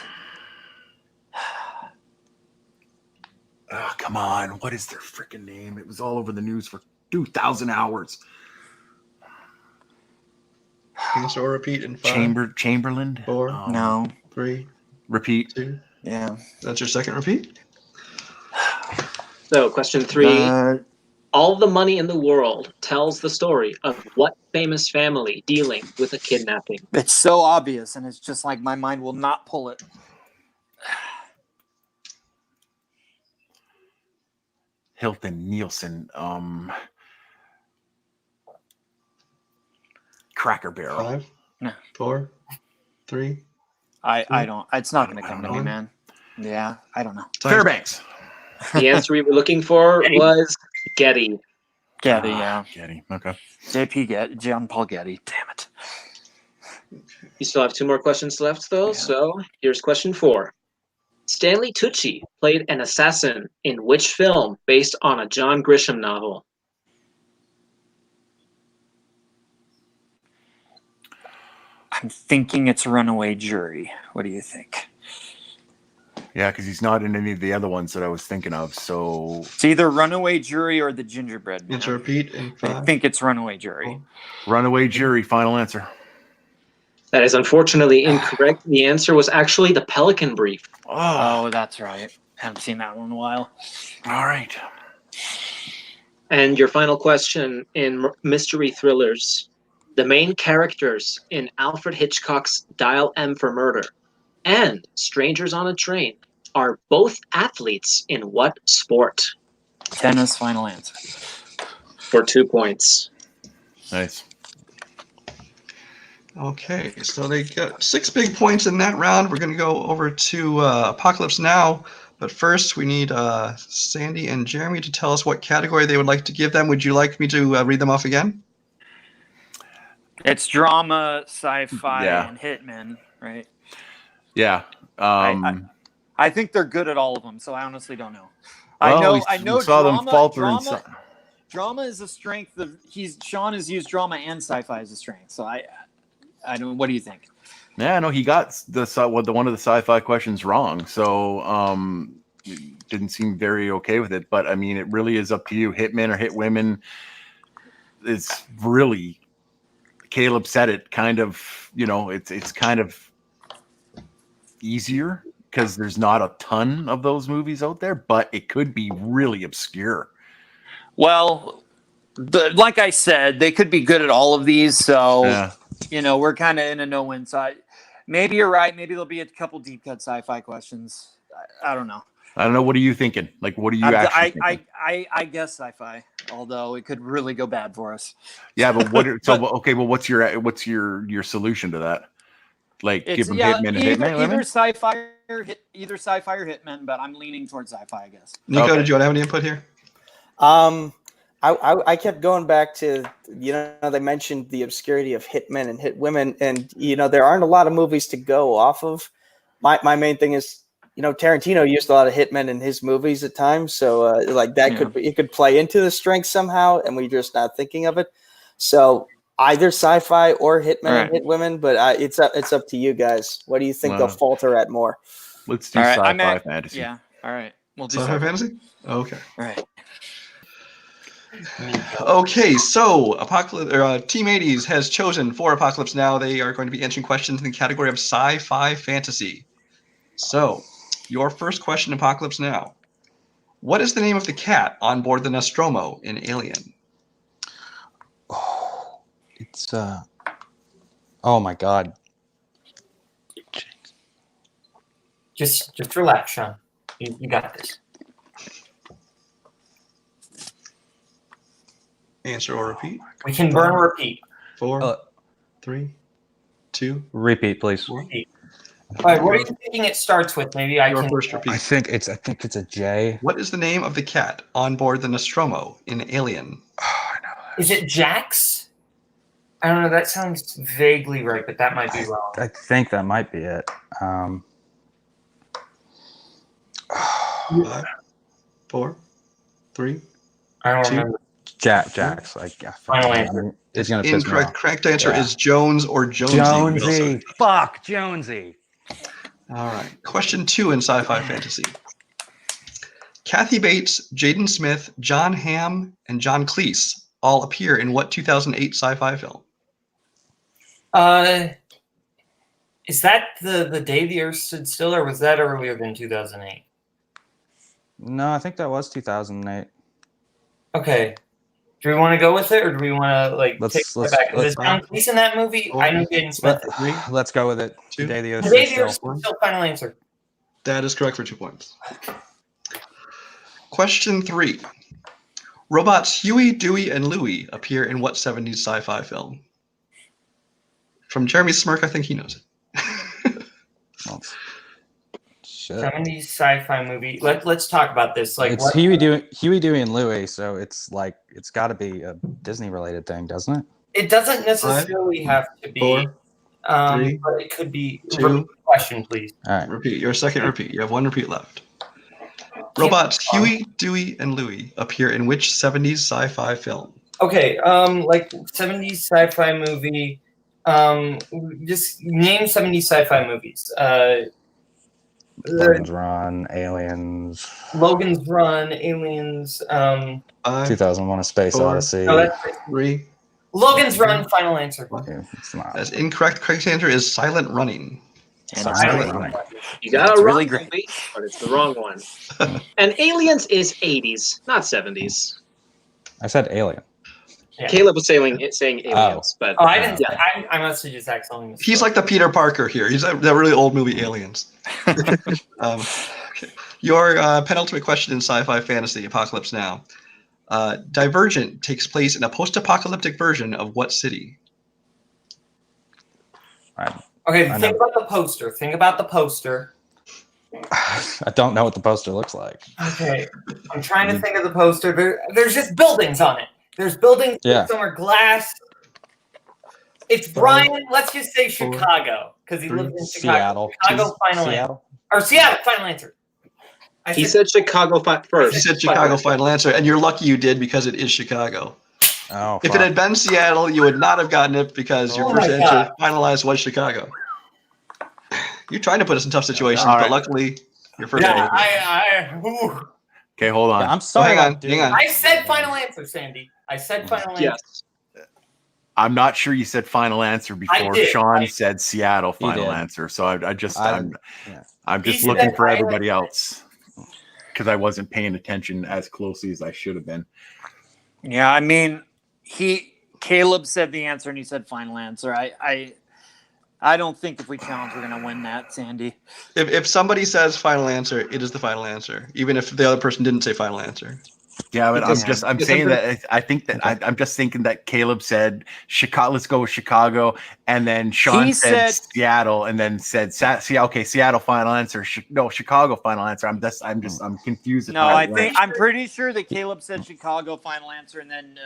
E: Oh, come on. What is their freaking name? It was all over the news for 2,000 hours.
F: Answer or repeat in 5,
E: Chamberlain?
F: 4,
D: No.
F: 3,
E: Repeat.
F: 2.
D: Yeah.
F: That's your second repeat?
G: So, question 3. All the Money in the World tells the story of what famous family dealing with a kidnapping?
D: It's so obvious, and it's just my mind will not pull it.
E: Hilton, Nielsen, Cracker Barrel.
F: 5,
D: No.
F: 4, 3.
D: I don't. It's not going to come to me,
F: know.
D: man. Yeah, I don't know.
E: Fairbanks.
G: The answer we were looking for was Getty.
D: Getty, yeah.
E: Getty, okay.
D: John Paul Getty. Damn it.
G: You still have 2 more questions left, though.
E: Yeah.
G: So here's question 4. Stanley Tucci played an assassin in which film based on a John Grisham novel?
D: I'm thinking it's Runaway Jury. What do you think?
E: Yeah, because he's not in any of the other ones that I was thinking of. So
D: It's either Runaway Jury or The Gingerbread Man.
F: Answer repeat in
D: I
F: 5.
D: think it's Runaway Jury.
E: Runaway Jury, final answer.
G: That is unfortunately incorrect. The answer was actually The Pelican Brief.
D: Oh, that's right. Haven't seen that one in a while.
E: All right.
G: And your final question in mystery thrillers. The main characters in Alfred Hitchcock's Dial M for Murder and Strangers on a Train are both athletes in what sport?
D: Tennis, final answer.
G: For 2 points.
E: Nice.
F: Okay, so they got 6 big points in that round. We're going to go over to Apokalips Now. But first, we need Sandy and Jeremy to tell us what category they would like to give them. Would you like me to read them off again?
D: It's drama, sci-fi,
E: Yeah.
D: and hitman, right?
E: Yeah.
D: I think they're good at all of them, so I honestly don't know.
E: Well,
D: I know.
E: we saw
D: drama,
E: them falter in some.
D: Drama is a strength. Sean has used drama and sci-fi as a strength. So I don't. What do you think?
E: Yeah, no, he got one of the sci-fi questions wrong, so didn't seem very okay with it. But I mean, it really is up to you. Hitmen or hit women. It's really, Kaleb said it. Kind of, it's kind of easier because there's not a ton of those movies out there, but it could be really obscure.
D: Well, like I said, they could be good at all of these. So we're kind of in a no-win side. Maybe you're right. Maybe there'll be a couple deep cut sci-fi questions. I don't know.
E: I don't know. What are you thinking? Like, what are you actually thinking?
D: I guess sci-fi, although it could really go bad for us.
E: Yeah, but okay. Well, what's your solution to that? Like, give them hitmen and hitmen.
D: Either sci-fi or hitmen, but I'm leaning towards sci-fi, I guess.
F: Nico, did you want to have any input here?
C: I kept going back to, they mentioned the obscurity of hitmen and hit women, and there aren't a lot of movies to go off of. My main thing is, Tarantino used a lot of hitmen in his movies at times, so could play into the strength somehow, and we're just not thinking of it. So either sci-fi or hitmen and hit women, but it's up to you guys. What do you think they'll falter at more?
E: Let's do sci-fi fantasy.
D: Yeah, all right. We'll do
F: sci-fi fantasy. Okay.
D: All right.
F: Okay, so Team 80's has chosen for Apokalips Now. They are going to be answering questions in the category of sci-fi fantasy. So, your first question, Apokalips Now. What is the name of the cat on board the Nostromo in Alien?
B: Oh, it's oh my God.
A: Just relax, Sean. You got this.
F: Answer or repeat.
A: We can burn or repeat.
F: 4, 3, 2.
B: Repeat, please.
A: Repeat. All right, what are you thinking it starts with? Maybe I can.
F: First repeat.
B: I think it's a J.
F: What is the name of the cat on board the Nostromo in Alien?
B: Oh, I know.
A: Is it Jax? I don't know. That sounds vaguely right, but that might be wrong.
B: I think that might be it.
F: 5, 4, 3.
A: I don't
F: 2.
A: remember.
B: Jax.
A: Final answer.
B: It's gonna piss me
F: Incorrect.
B: off.
F: Correct answer is Jones or Jonesy.
B: Jonesy. Fuck Jonesy.
F: All right. Question 2 in sci-fi fantasy. Kathy Bates, Jaden Smith, John Hamm, and John Cleese all appear in what 2008 sci-fi film?
A: Is that the day the Earth stood still, or was that earlier than 2008?
B: No, I think that was 2008.
A: Okay. Do we want to go with it, or do we want to take it back? Was John Cleese in that movie? I know Jaden Smith.
B: Let's go with it.
F: 2.
B: Today the Earth
A: The day
B: stood
A: the Earth
B: still.
A: stood still. Final answer.
F: That is correct for 2 points. Question 3. Robots Huey, Dewey, and Louie appear in what 70s sci-fi film? From Jeremy's smirk, I think he knows it.
B: Well, shit.
A: 70s sci-fi movie. Let's talk about this. Like,
B: It's Huey, Dewey, and Louie, so it's got to be a Disney related thing, doesn't it?
A: It doesn't necessarily have to be.
F: 4, Three,
A: but it could be.
F: 2.
A: Repeat the question, please.
B: All right.
F: Repeat. Your second repeat. You have one repeat left. Robots Huey, Dewey, and Louie appear in which 70s sci-fi film?
A: Okay, like 70s sci-fi movie. Just name 70s sci-fi movies.
B: Logan's Run, Aliens.
A: Logan's Run, Aliens.
B: 2001: A Space
F: 4,
B: Odyssey.
A: No, that's
F: 3.
A: Logan's Run. Final answer.
B: Okay, it's not.
F: That's incorrect. Correct answer is Silent Running.
B: Silent Running.
G: You got
D: That's
G: it
D: really
G: wrong,
D: great.
G: but it's the wrong one. And Aliens is 80s, not 70s.
B: I said Alien.
A: Yeah.
G: Caleb was saying Aliens, but
A: Oh, I didn't.
G: Yeah.
A: I must have just accidentally missed.
F: He's like the Peter Parker here. He's that really old movie Aliens. Okay. Your penultimate question in sci-fi fantasy Apocalypse Now. Divergent takes place in a post-apocalyptic version of what city?
B: All right.
A: Okay,
B: I
A: think
B: know.
A: about the poster. Think about the poster.
B: I don't know what the poster looks like.
A: Okay, I'm trying to think of the poster. There's just buildings on it. There's buildings.
B: Yeah.
A: Some are glass. It's Brian. Let's just say Chicago because he lives in Chicago.
B: Seattle.
A: Chicago. Final answer.
B: Seattle.
A: Or Seattle. Final answer.
G: he said Chicago first.
F: He said Chicago final answer, and you're lucky you did because it is Chicago.
B: Oh,
F: If it had been Seattle, you would not have gotten it because your
A: Oh
F: first
A: my
F: answer
A: God.
F: finalized was Chicago. You're trying to put us in tough situations,
E: All
F: but
E: right.
F: luckily your first
A: Yeah,
F: answer.
A: ooh.
E: Okay, hold on.
B: Yeah, I'm sorry.
F: hang on,
B: about doing
F: hang on.
B: that.
A: I said final answer, Sandy. I said final answer.
G: Yes.
E: I'm not sure you said final answer before
A: did.
E: Sean said Seattle
B: You
E: final
B: did.
E: answer. So I'm
B: yeah.
E: just
A: He
E: looking
A: said
E: for
A: final
E: everybody
A: answer.
E: else because I wasn't paying attention as closely as I should have been.
D: Yeah, I mean, Caleb said the answer and he said final answer. I don't think if we challenge, we're gonna win that, Sandy.
F: If somebody says final answer, it is the final answer, even if the other person didn't say final answer.
E: Yeah, but
G: Because-
E: I'm saying that I think that I'm just thinking that Caleb said Chicago. Let's go with Chicago, and then Sean
D: He
E: said
D: said-
E: Seattle, and then said okay, Seattle final answer. No, Chicago final answer. I'm confused. at
D: No,
E: how
D: I
E: it
D: think
E: went.
D: I'm pretty sure that Caleb said Chicago final answer, and then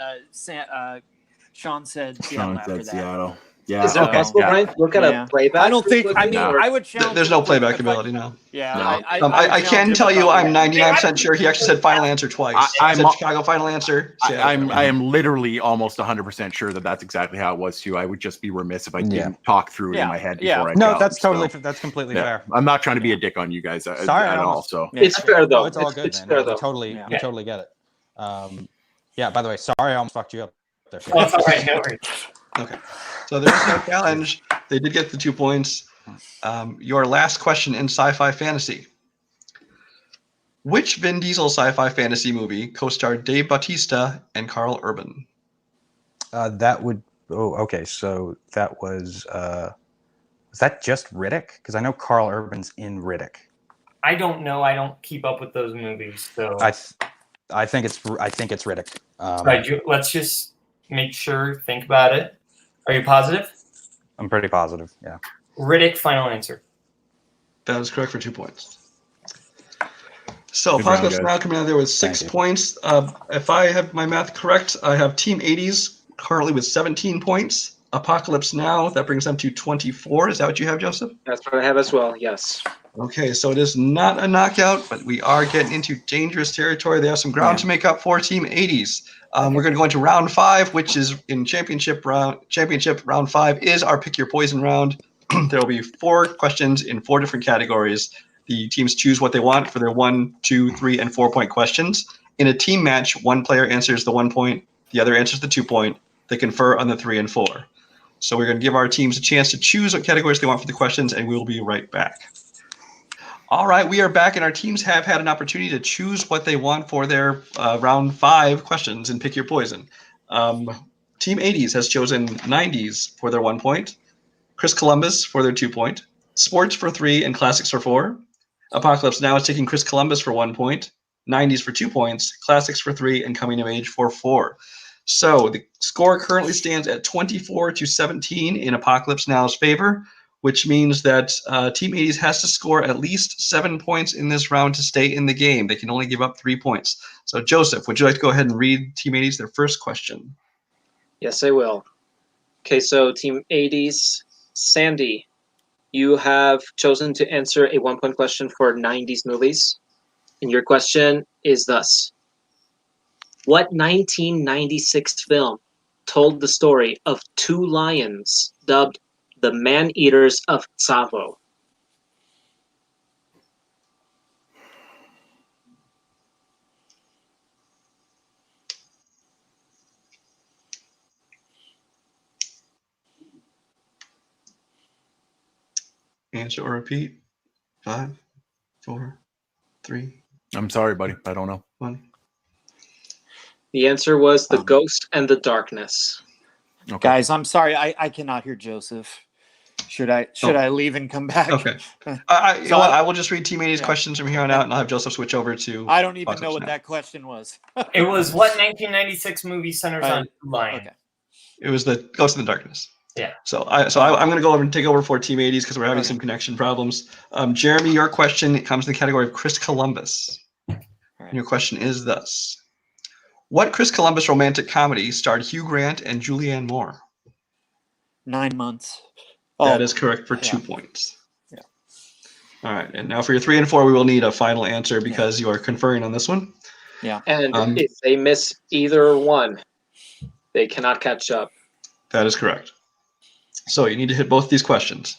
D: Sean said Seattle
E: Sean
D: after
E: said
D: that.
E: Seattle. Yeah.
G: Is it
E: okay.
G: possible,
E: yeah.
G: Brian, to look at
D: Yeah.
G: a playback?
D: I don't think. I mean,
E: No.
D: I would challenge.
F: There's
D: him
F: no
D: to-
F: playback
D: if
F: ability now.
D: Yeah,
E: No.
D: I
F: I
D: would
F: can
D: challenge
F: tell
D: him
F: you
D: to
F: I'm
D: probably-
F: 99% sure he actually said final answer twice.
E: I-
F: He said
E: I'm-
F: Chicago final answer. Seattle
E: I
F: final
E: am literally almost 100% sure that that's exactly how it was too. I would just be remiss if I didn't talk through it in my head before I
B: No,
E: challenged,
B: that's totally.
E: so,
B: That's completely
E: yeah.
B: fair.
E: I'm not trying to be a dick on you guys
B: Sorry,
E: at
B: I
E: all.
B: almost-
E: So
G: It's fair though.
B: No, it's all good,
G: it's
B: man.
G: fair
B: We
G: though.
B: totally get it. Yeah. By the way, sorry, I almost fucked you up there.
A: Oh, it's all right. No worries.
F: Okay. So there's no challenge. They did get the 2 points. Your last question in sci-fi fantasy. Which Vin Diesel sci-fi fantasy movie co-starred Dave Bautista and Carl Urban?
B: That would. Oh, okay. So that was that just Riddick? Because I know Carl Urban's in Riddick.
A: I don't know. I don't keep up with those movies. So
B: I think it's Riddick.
A: right, let's just make sure. Think about it. Are you positive?
B: I'm pretty positive. Yeah.
A: Riddick. Final answer.
F: That is correct for 2 points. So
E: Good round,
F: Apocalypse
E: guys.
F: Now coming out there with 6
B: Thank you.
F: points. If I have my math correct, I have Team 80s currently with 17 points. Apocalypse Now, that brings them to 24. Is that what you have, Joseph?
G: That's what I have as well. Yes.
F: Okay, so it is not a knockout, but we are getting into dangerous territory. They have some ground to make up for Team 80s. We're going to go into round 5, which is in championship round. Round 5 is our pick your poison round. There will be 4 questions in 4 different categories. The teams choose what they want for their 1, 2, 3, and 4 point questions. In a team match, one player answers the 1 point, the other answers the 2 point. They confer on the 3 and 4. So we're going to give our teams a chance to choose what categories they want for the questions, and we'll be right back. All right, we are back, and our teams have had an opportunity to choose what they want for their round 5 questions and pick your poison. Team 80s has chosen 90s for their 1 point, Chris Columbus for their 2 point, sports for 3, and classics for 4. Apocalypse Now is taking Chris Columbus for 1 point, 90s for 2 points, classics for 3, and coming of age for 4. So the score currently stands at 24-17 in Apocalypse Now's favor, which means that Team 80s has to score at least 7 points in this round to stay in the game. They can only give up 3 points. So Joseph, would you like to go ahead and read Team 80s their first question?
G: Yes, I will. Okay, so Team 80s, Sandy, you have chosen to answer a 1-point question for 90s movies. And your question is thus. What 1996 film told the story of two lions dubbed the Man-Eaters of Tsavo?
F: Answer or repeat. 5, 4, 3,
E: I'm sorry, buddy. I don't know.
F: 1.
G: The answer was The Ghost and the Darkness.
E: Okay.
D: Guys, I'm sorry. I cannot hear Joseph. Should I leave and come back?
F: Okay. I will just read Team 80's questions from here on out, and I'll have Joseph switch over to.
D: I don't even know
F: Apocalypse
D: what
F: Now.
D: that question was.
A: It was what 1996 movie centers on two lions?
D: Okay.
F: It was The Ghost in the Darkness.
A: Yeah.
F: So I'm going to go over and take over for Team 80s because we're having some connection problems. Jeremy, your question comes in the category of Chris Columbus.
D: Right.
F: And your question is thus. What Chris Columbus romantic comedy starred Hugh Grant and Julianne Moore?
D: 9 months.
F: That is correct for 2 points. Yeah. All right. And now for your 3 and 4, we will need a final answer because you are conferring on this one.
D: Yeah.
G: And if they miss either one, they cannot catch up.
F: That is correct. So you need to hit both these questions.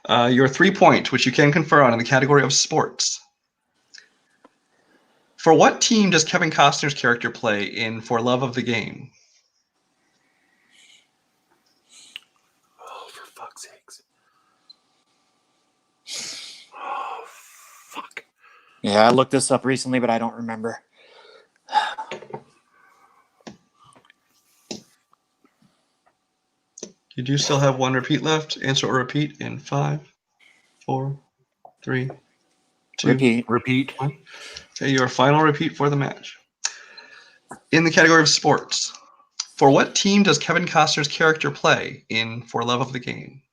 F: Your 3-point, which you can confer on in the category of sports. For what team does Kevin Costner's character play in For Love of the Game?
E: Oh, for fuck's sakes. Oh, fuck.
D: Yeah, I looked this up recently, but I don't remember.
F: You do still have 1 repeat left. Answer or repeat in 5, 4, 3, 2,
E: Repeat.
F: 1. Okay, your final repeat for the match. In the category of sports, for what team does Kevin Costner's character play in For Love of the Game?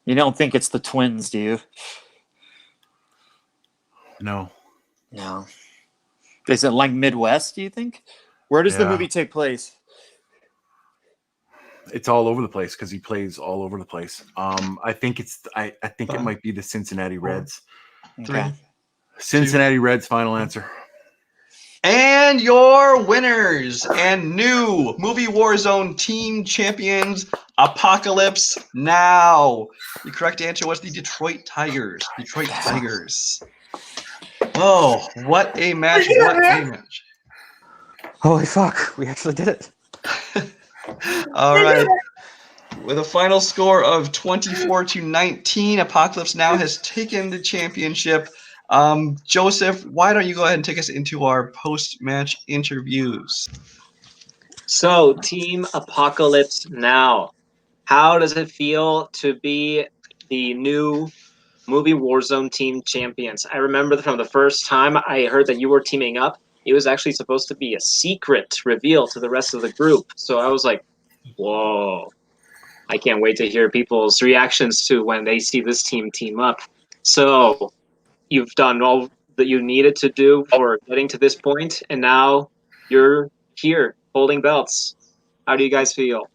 D: You don't think it's the Twins, do you?
E: No.
D: No. Is it like Midwest, do you think? Where does the
E: Yeah.
D: movie take place?
E: It's all over the place because he plays all over the place. I think I think it might be the Cincinnati Reds.
D: Okay.
E: Cincinnati Reds, final answer.
F: And your winners and new Movie Warzone team champions, Apokalips Now. The correct answer was the Detroit Tigers. Detroit Tigers. Oh, what a match. What a match.
B: Holy fuck, we actually did it.
F: All right. With a final score of 24-19, Apokalips Now has taken the championship. Joseph, why don't you go ahead and take us into our post-match interviews?
G: So, Team Apokalips Now. How does it feel to be the new Movie Warzone team champions? I remember from the first time I heard that you were teaming up, it was actually supposed to be a secret reveal to the rest of the group. So I was like, whoa. I can't wait to hear people's reactions to when they see this team up. So you've done all that you needed to do for getting to this point, and now you're here holding belts. How do you guys feel?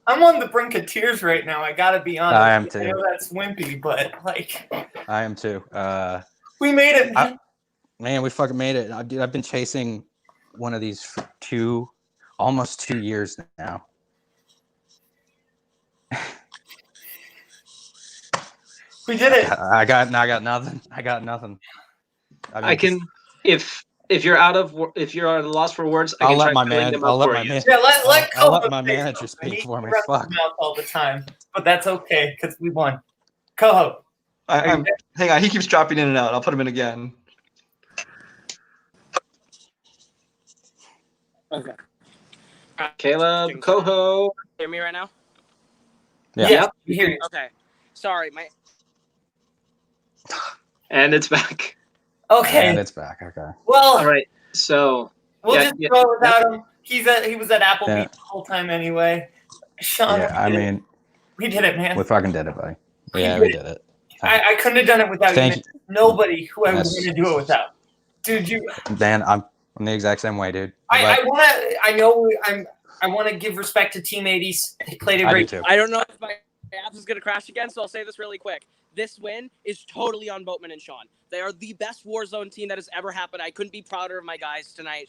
A: I'm on the brink of tears right now. I gotta be honest.
B: I am too.
A: I know that's wimpy, but like,
B: I am too.
A: we made it, man.
B: Man, we fucking made it. I've been chasing one of these for almost 2 years now.
A: We did it.
B: I got nothing. I got nothing. I mean,
G: I can, if you're at a loss for words, I
B: I'll
G: can
B: let
G: try
B: my
G: filling
B: man.
G: them
B: I'll
G: up
B: let
G: for
B: my
G: you.
B: man.
A: Yeah, let
B: I'll let
A: Koho
B: my
A: say
B: manager
A: something.
B: speak
A: He
B: for me.
A: runs his
B: Fuck.
A: mouth all the time, but that's okay because we won. Koho.
F: Hang on, he keeps dropping in and out. I'll put him in again.
H: Okay.
G: Kaleb Koho.
H: Hear me right now?
B: Yeah.
A: Yep, we hear you.
H: Okay. Sorry, my
G: And it's back.
A: Okay.
B: And it's back. Okay.
A: Well,
G: All right. So
A: we'll
G: yeah,
A: just
G: yeah,
A: go without him. He was at Applebee's
B: Yeah.
A: the whole time anyway. Sean,
B: Yeah, I mean,
A: we did it, man.
B: we fucking did it, buddy.
A: We
B: Yeah,
A: did
B: we
A: it.
B: did it.
A: I couldn't have done it without
B: Thank
A: you.
B: you.
A: Nobody who I was
B: Yes.
A: going to do it without. Dude,
B: Dan, I'm the exact same way, dude.
A: I want to. I know. I want to give respect to Team 80's. They played a
B: I do
A: great.
B: too.
H: I don't know if my Apps is going to crash again, so I'll say this really quick. This win is totally on Boatman and Sean. They are the best Warzone team that has ever happened. I couldn't be prouder of my guys tonight.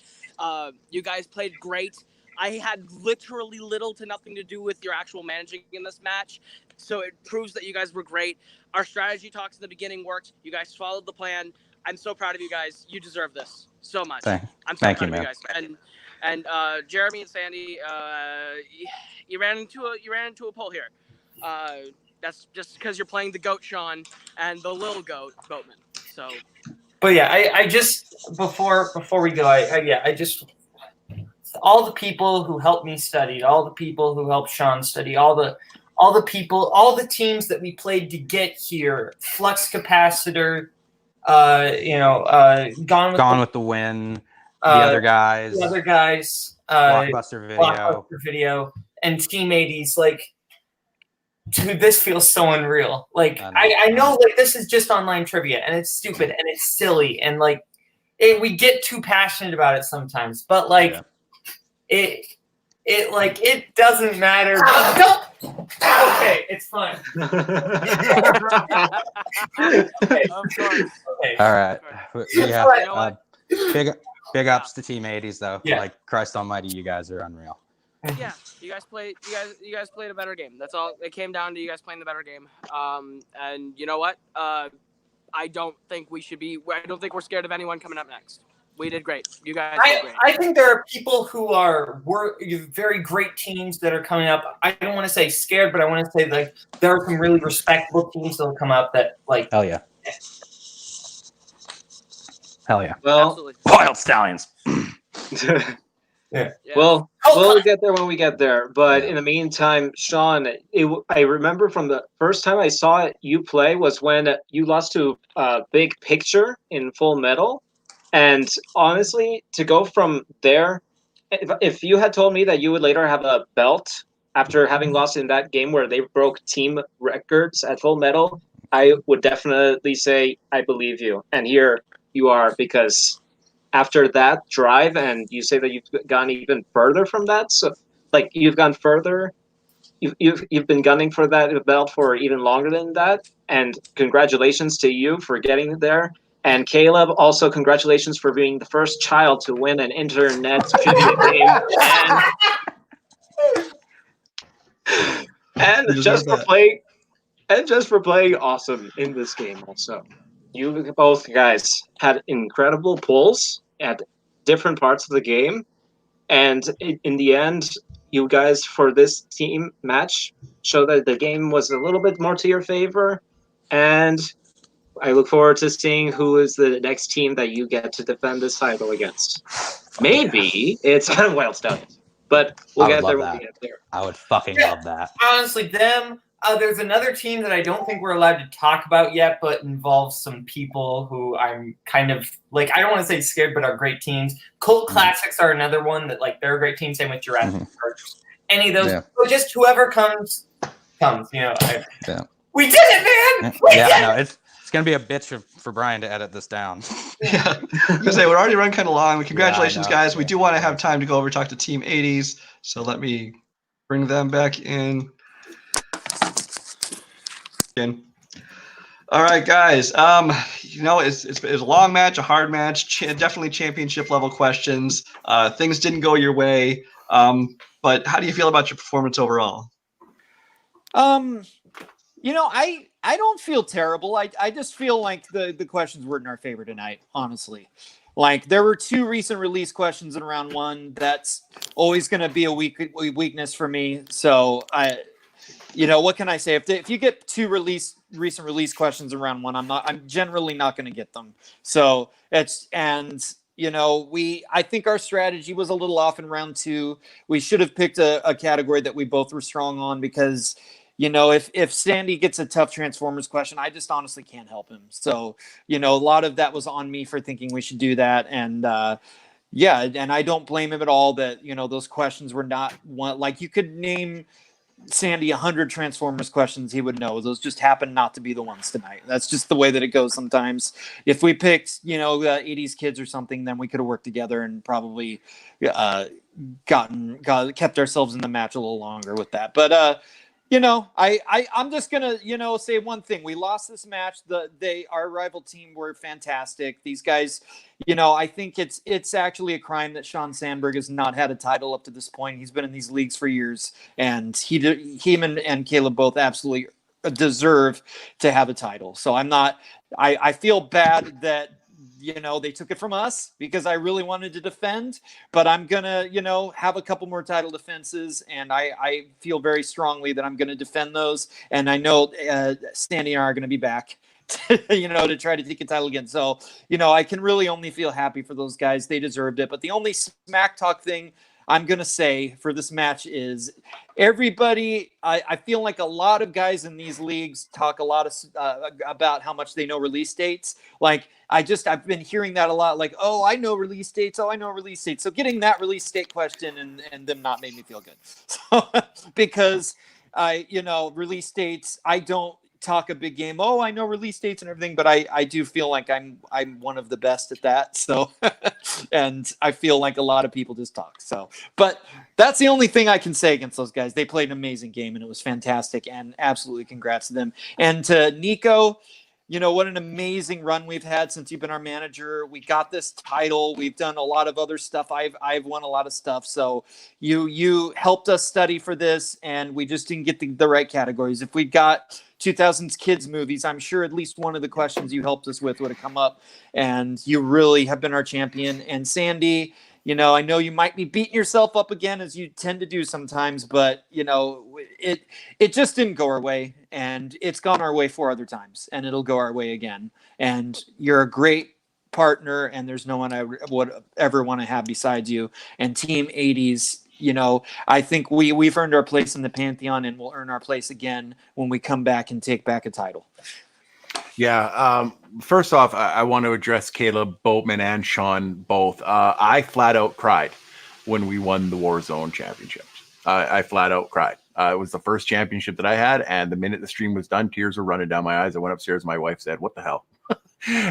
H: You guys played great. I had literally little to nothing to do with your actual managing in this match, so it proves that you guys were great. Our strategy talks in the beginning worked. You guys followed the plan. I'm so proud of you guys. You deserve this so much. I'm so
B: Thank
H: proud
B: you,
H: of
B: man.
H: you guys. And Jeremy and Sandy, you ran into a pole here. That's just because you're playing the goat Sean and the little goat Boatman. So,
A: but yeah, I just before we go, I just all the people who helped me study, all the people who helped Sean study, all the people, all the teams that we played to get here, Flux Capacitor, Gone with
B: the Wind, the other guys,
A: Blockbuster Video, and Team 80's. Like, dude, this feels so unreal. Like, I know, like, this is just online trivia, and it's stupid, and it's silly, and, like, we get too passionate about it sometimes, but, like, it doesn't matter. Okay, it's fine.
H: okay. Of course.
A: Okay.
B: All right. Yeah. Big ups to Team 80's though.
A: Yeah.
B: Like, Christ Almighty, you guys are unreal.
H: Yeah, you guys played a better game. That's all. It came down to you guys playing the better game. And you know what? I don't think we're scared of anyone coming up next. We did great. You guys did great.
A: I think there are people who are very great teams that are coming up. I don't want to say scared, but I want to say, like, there are some really respectable teams that will come up that, like,
B: Hell yeah. Hell yeah.
G: Well,
H: Absolutely.
B: Wild Stallions.
A: Yeah.
G: Well, we'll get there when we get there. But in the meantime, Sean, I remember from the first time I saw you play was when you lost to Big Picture in Full Metal. And honestly, to go from there, if you had told me that you would later have a belt after having lost in that game where they broke team records at Full Metal, I would definitely say I believe you. And here you are, because after that drive, and you say that you've gone even further from that, so like you've gone further, you've been gunning for that belt for even longer than that, and congratulations to you for getting there. And Kaleb, also congratulations for being the first child to win an internet trivia game, and just for playing awesome in this game. Also, you both guys had incredible pulls at different parts of the game, and in the end, you guys for this team match show that the game was a little bit more to your favor, and I look forward to seeing who is the next team that you get to defend this title against. Maybe it's Wild Stallions, but we'll get there when we get there.
B: I would fucking love that.
A: Honestly, them. There's another team that I don't think we're allowed to talk about yet, but involves some people who I'm kind of, like, I don't want to say scared, but are great teams. Cult Classics are another one that, like, they're a great team. Same with Jurassic Park. Any of those. Yeah. So just whoever comes. You know. We did it, man!
B: No, it's going to be a bitch for Brian to edit this down.
F: Yeah. Because we're already running kind of long. Congratulations, guys. We do want to have time to go over talk to Team 80's. So let me bring them back in. All right, guys. It's a long match, a hard match, definitely championship level questions. Things didn't go your way. But how do you feel about your performance overall?
D: I don't feel terrible. I just feel like the questions were in our favor tonight, honestly. Like, there were 2 recent release questions in round 1. That's always going to be a weakness for me. So what can I say? If you get 2 recent release questions in round 1, I'm generally not going to get them. So I think our strategy was a little off in round 2. We should have picked a category that we both were strong on, because if Sandy gets a tough Transformers question, I just honestly can't help him. So, a lot of that was on me for thinking we should do that. And, and I don't blame him at all that, those questions were not one, like, you could name Sandy 100 Transformers questions, he would know. Those just happen not to be the ones tonight. That's just the way that it goes sometimes. If we picked, 80s kids or something, then we could have worked together and probably kept ourselves in the match a little longer with that. But I'm just gonna, say one thing. We lost this match. Our rival team were fantastic. These guys, I think it's actually a crime that Sean Sandberg has not had a title up to this point. He's been in these leagues for years, and him and Kaleb both absolutely deserve to have a title. So I feel bad that they took it from us because I really wanted to defend, but I'm going to, have a couple more title defenses. And I feel very strongly that I'm going to defend those. And I know Sandy and I are going to be back, to try to take a title again. So, I can really only feel happy for those guys. They deserved it. But the only smack talk thing I'm going to say for this match is everybody, I feel like a lot of guys in these leagues talk a lot of about how much they know release dates. Like I've been hearing that a lot, like, oh, I know release dates. Oh, I know release dates. So getting that release date question and them not made me feel good. So, because release dates, I don't talk a big game. Oh, I know release dates and everything, but I do feel like I'm one of the best at that. So, and I feel like a lot of people just talk. So, but that's the only thing I can say against those guys. They played an amazing game and it was fantastic, and absolutely congrats to them. And to Nico, what an amazing run we've had since you've been our manager. We got this title. We've done a lot of other stuff. I've won a lot of stuff. So you helped us study for this, and we just didn't get the right categories. If we got 2000s kids movies, I'm sure at least one of the questions you helped us with would have come up, and you really have been our champion. And Sandy, I know you might be beating yourself up again, as you tend to do sometimes, but it just didn't go our way, and it's gone our way 4 other times, and it'll go our way again. And you're a great partner, and there's no one I would ever want to have besides you. And Team 80's, I think we've earned our place in the Pantheon, and we'll earn our place again when we come back and take back a title.
E: Yeah. First off, I want to address Kaleb, Boatman, and Sean both. I flat out cried when we won the Warzone championship. I flat out cried. It was the first championship that I had, and the minute the stream was done, tears were running down my eyes. I went upstairs. My wife said, "What the hell?"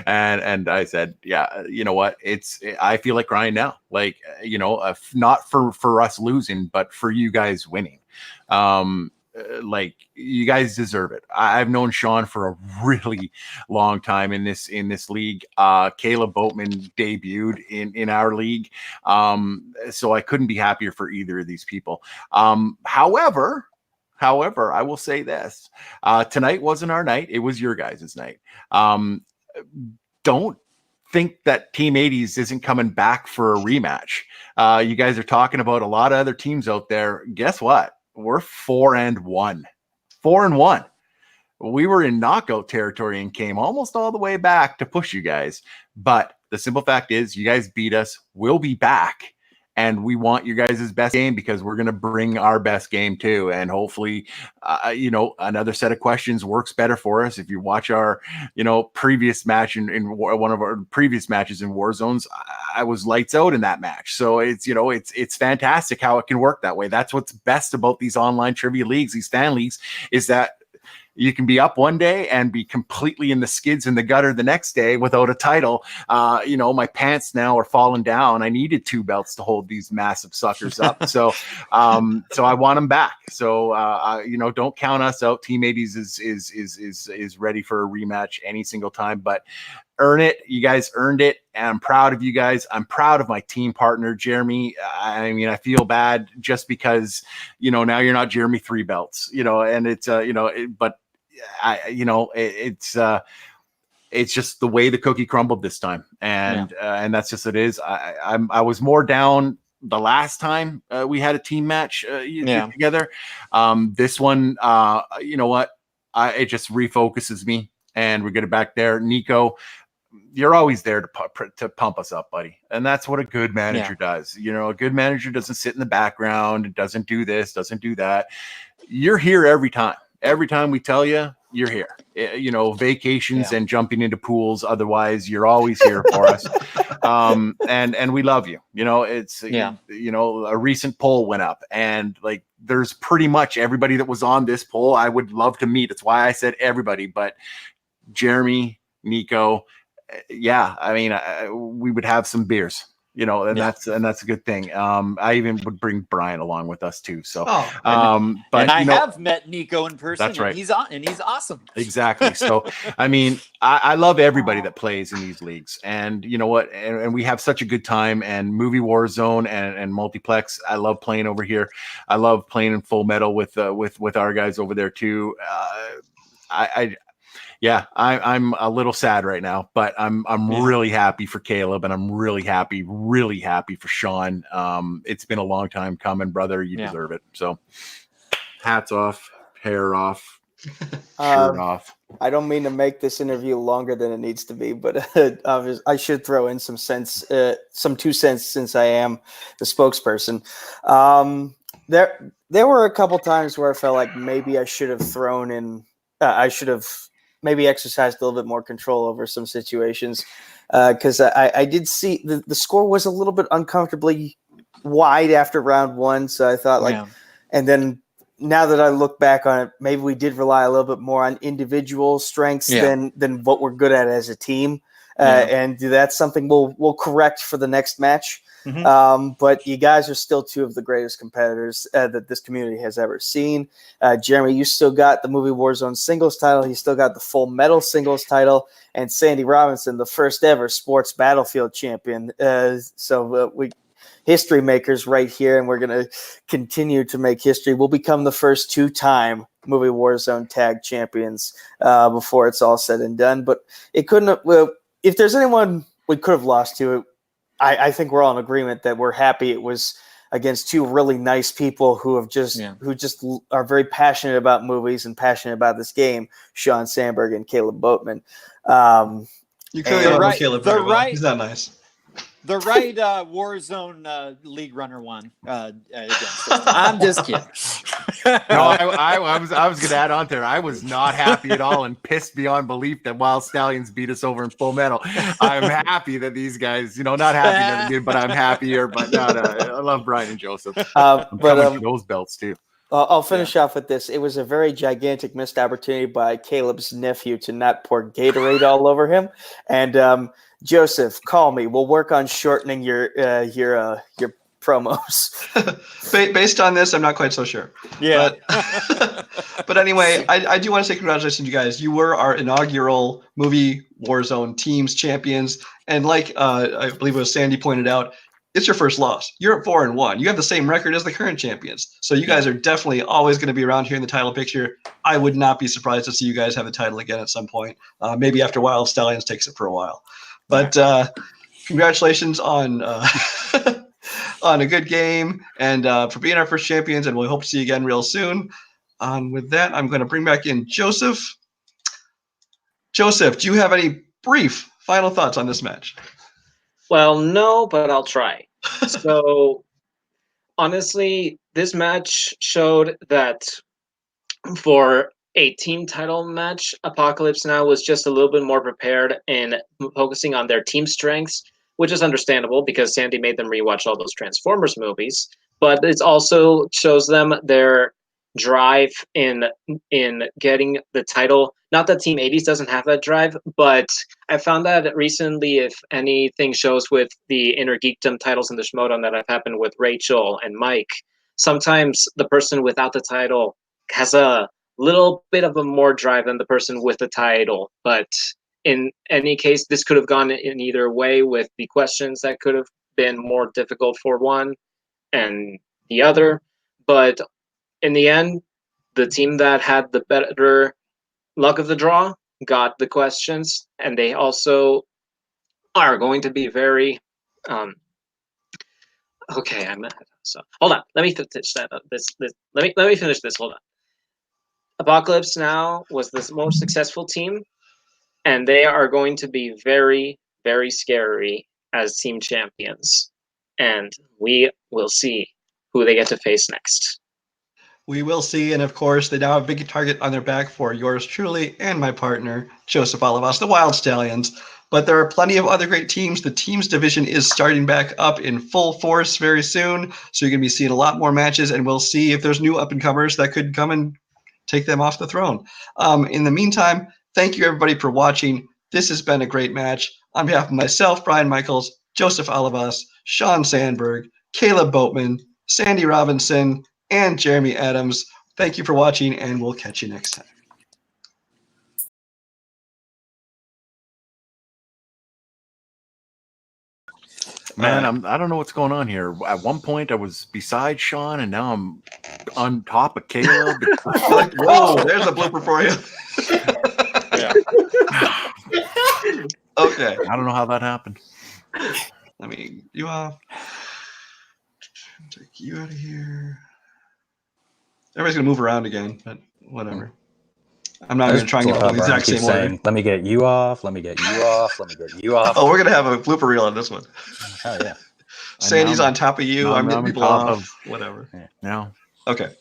E: and I said, "Yeah, you know what? I feel like crying now. Like, not for us losing, but for you guys winning. Like, you guys deserve it. I've known Sean for a really long time in this league. Kaleb Boatman debuted in our league. So I couldn't be happier for either of these people. However, I will say this, tonight wasn't our night. It was your guys' night. Don't think that Team 80's isn't coming back for a rematch. You guys are talking about a lot of other teams out there. Guess what? We're 4-1. 4-1. We were in knockout territory and came almost all the way back to push you guys. But the simple fact is, you guys beat us. We'll be back. And we want you guys' best game, because we're going to bring our best game too. And hopefully, another set of questions works better for us. If you watch our, previous match in one of our previous matches in Warzones, I was lights out in that match. So it's fantastic how it can work that way. That's what's best about these online trivia leagues, these fan leagues, is that you can be up one day and be completely in the skids in the gutter the next day without a title. My pants now are falling down. I needed 2 belts to hold these massive suckers up. So I want them back. So, don't count us out. Team 80's is ready for a rematch any single time, but earn it. You guys earned it. And I'm proud of you guys. I'm proud of my team partner, Jeremy. I feel bad just because, now you're not Jeremy 3 belts, and it's, but it's just the way the cookie crumbled this time. And that's just, it is. I was more down the last time we had a team match together. This one, it just refocuses me, and we get it back there. Nico, you're always there to pump us up, buddy. And that's what a good manager does. A good manager doesn't sit in the background, doesn't do this, doesn't do that. You're here every time. Every time we tell you, you're here. Vacations and jumping into pools. Otherwise, you're always here for us. And we love you. It's a recent poll went up, and like, there's pretty much everybody that was on this poll I would love to meet. It's why I said everybody, but Jeremy, Nico, we would have some beers. and that's a good thing. I even would bring Brian along with us too. So, but
D: and I have met Nico in person.
E: That's right.
D: And he's awesome.
E: Exactly. So, I mean, I love everybody that plays in these leagues, and you know what? And we have such a good time. And Movie Warzone and Multiplex, I love playing over here. I love playing in Full Metal with our guys over there too. I'm a little sad right now, but I'm really happy for Kaleb, and I'm really happy for Sean. It's been a long time coming, brother. You deserve it. So, hats off, hair off, shirt off.
C: I don't mean to make this interview longer than it needs to be, but I should throw in some 2 cents since I am the spokesperson. There were a couple times where I felt like maybe I should have thrown in. I should have maybe exercised a little bit more control over some situations, because I did see the score was a little bit uncomfortably wide after round 1. So I thought and then now that I look back on it, maybe we did rely a little bit more on individual strengths than what we're good at as a team. And that's something we'll correct for the next match. But you guys are still 2 of the greatest competitors that this community has ever seen. Jeremy, you still got the Movie Warzone singles title. You still got the Full Metal singles title. And Sandy Robinson, the first ever sports battlefield champion. So we history makers right here, and we're going to continue to make history. We'll become the first 2-time Movie Warzone tag champions before it's all said and done. But it couldn't have, if there's anyone we could have lost to, I think we're all in agreement that we're happy it was against 2 really nice people who have who just are very passionate about movies and passionate about this game, Sean Sandberg and Kaleb Boatman.
F: You clearly don't know Kaleb very well. He's not nice.
D: The right Warzone league runner won against us. I'm just kidding.
E: No, I was going to add on there. I was not happy at all and pissed beyond belief that Wild Stallions beat us over in Full Metal. I'm happy that these guys, not happy that they did, but I'm happier. But I love Brian and Joseph. I'm coming for those belts too.
C: I'll finish off with this. It was a very gigantic missed opportunity by Caleb's nephew to not pour Gatorade all over him. And Joseph, call me. We'll work on shortening your promos.
F: Based on this, I'm not quite so sure.
D: Yeah.
F: But anyway, I do want to say congratulations to you guys. You were our inaugural Movie Warzone Teams champions. And like I believe it was Sandy pointed out, it's your first loss. You're at 4-1. You have the same record as the current champions. So you guys are definitely always going to be around here in the title picture. I would not be surprised to see you guys have the title again at some point. Maybe after Wild Stallions takes it for a while. But congratulations on on a good game and for being our first champions. And we hope to see you again real soon. With that, I'm going to bring back in Joseph. Joseph, do you have any brief final thoughts on this match?
G: Well, no, but I'll try. So, honestly, this match showed that for a team title match, Apokalips Now was just a little bit more prepared in focusing on their team strengths, which is understandable because Sandy made them rewatch all those Transformers movies. But it also shows them their drive in getting the title. Not that Team 80's doesn't have that drive, but I found that recently, if anything shows with the Inner Geekdom titles in the Schmodown that have happened with Rachel and Mike, sometimes the person without the title has a little bit of a more drive than the person with the title. But in any case, this could have gone in either way with the questions that could have been more difficult for one and the other. But in the end, the team that had the better luck of the draw got the questions, and they also are going to be very okay. So hold on, let me finish that. Let me finish this. Hold on. Apokalips Now was the most successful team, and they are going to be very, very scary as team champions, and we will see who they get to face next.
F: We will see, and of course, they now have a big target on their back for yours truly and my partner, Joseph Olivas, the Wild Stallions. But there are plenty of other great teams. The teams division is starting back up in full force very soon, so you're going to be seeing a lot more matches, and we'll see if there's new up-and-comers that could come and take them off the throne. In the meantime, thank you, everybody, for watching. This has been a great match. On behalf of myself, Brian Michaels, Joseph Olivas, Sean Sandberg, Kaleb Boatman, Sandy Robinson, and Jeremy Adams. Thank you for watching, and we'll catch you next time.
E: Man, I don't know what's going on here. At one point, I was beside Sean, and now I'm on top of Kaleb.
F: Whoa, there's a blooper for you. Okay.
E: I don't know how that happened.
F: Let me you off. Take you out of here. Everybody's gonna move around again, but whatever. I'm not gonna try and get the exact same order.
B: Let me get you off. Let me get you off. Let me get you off.
F: Oh, we're gonna have a blooper reel on this one.
B: Oh yeah.
F: Sandy's on top of you. I'm getting
E: on
F: people
E: top
F: off.
E: of
F: Whatever.
E: now.
F: Okay.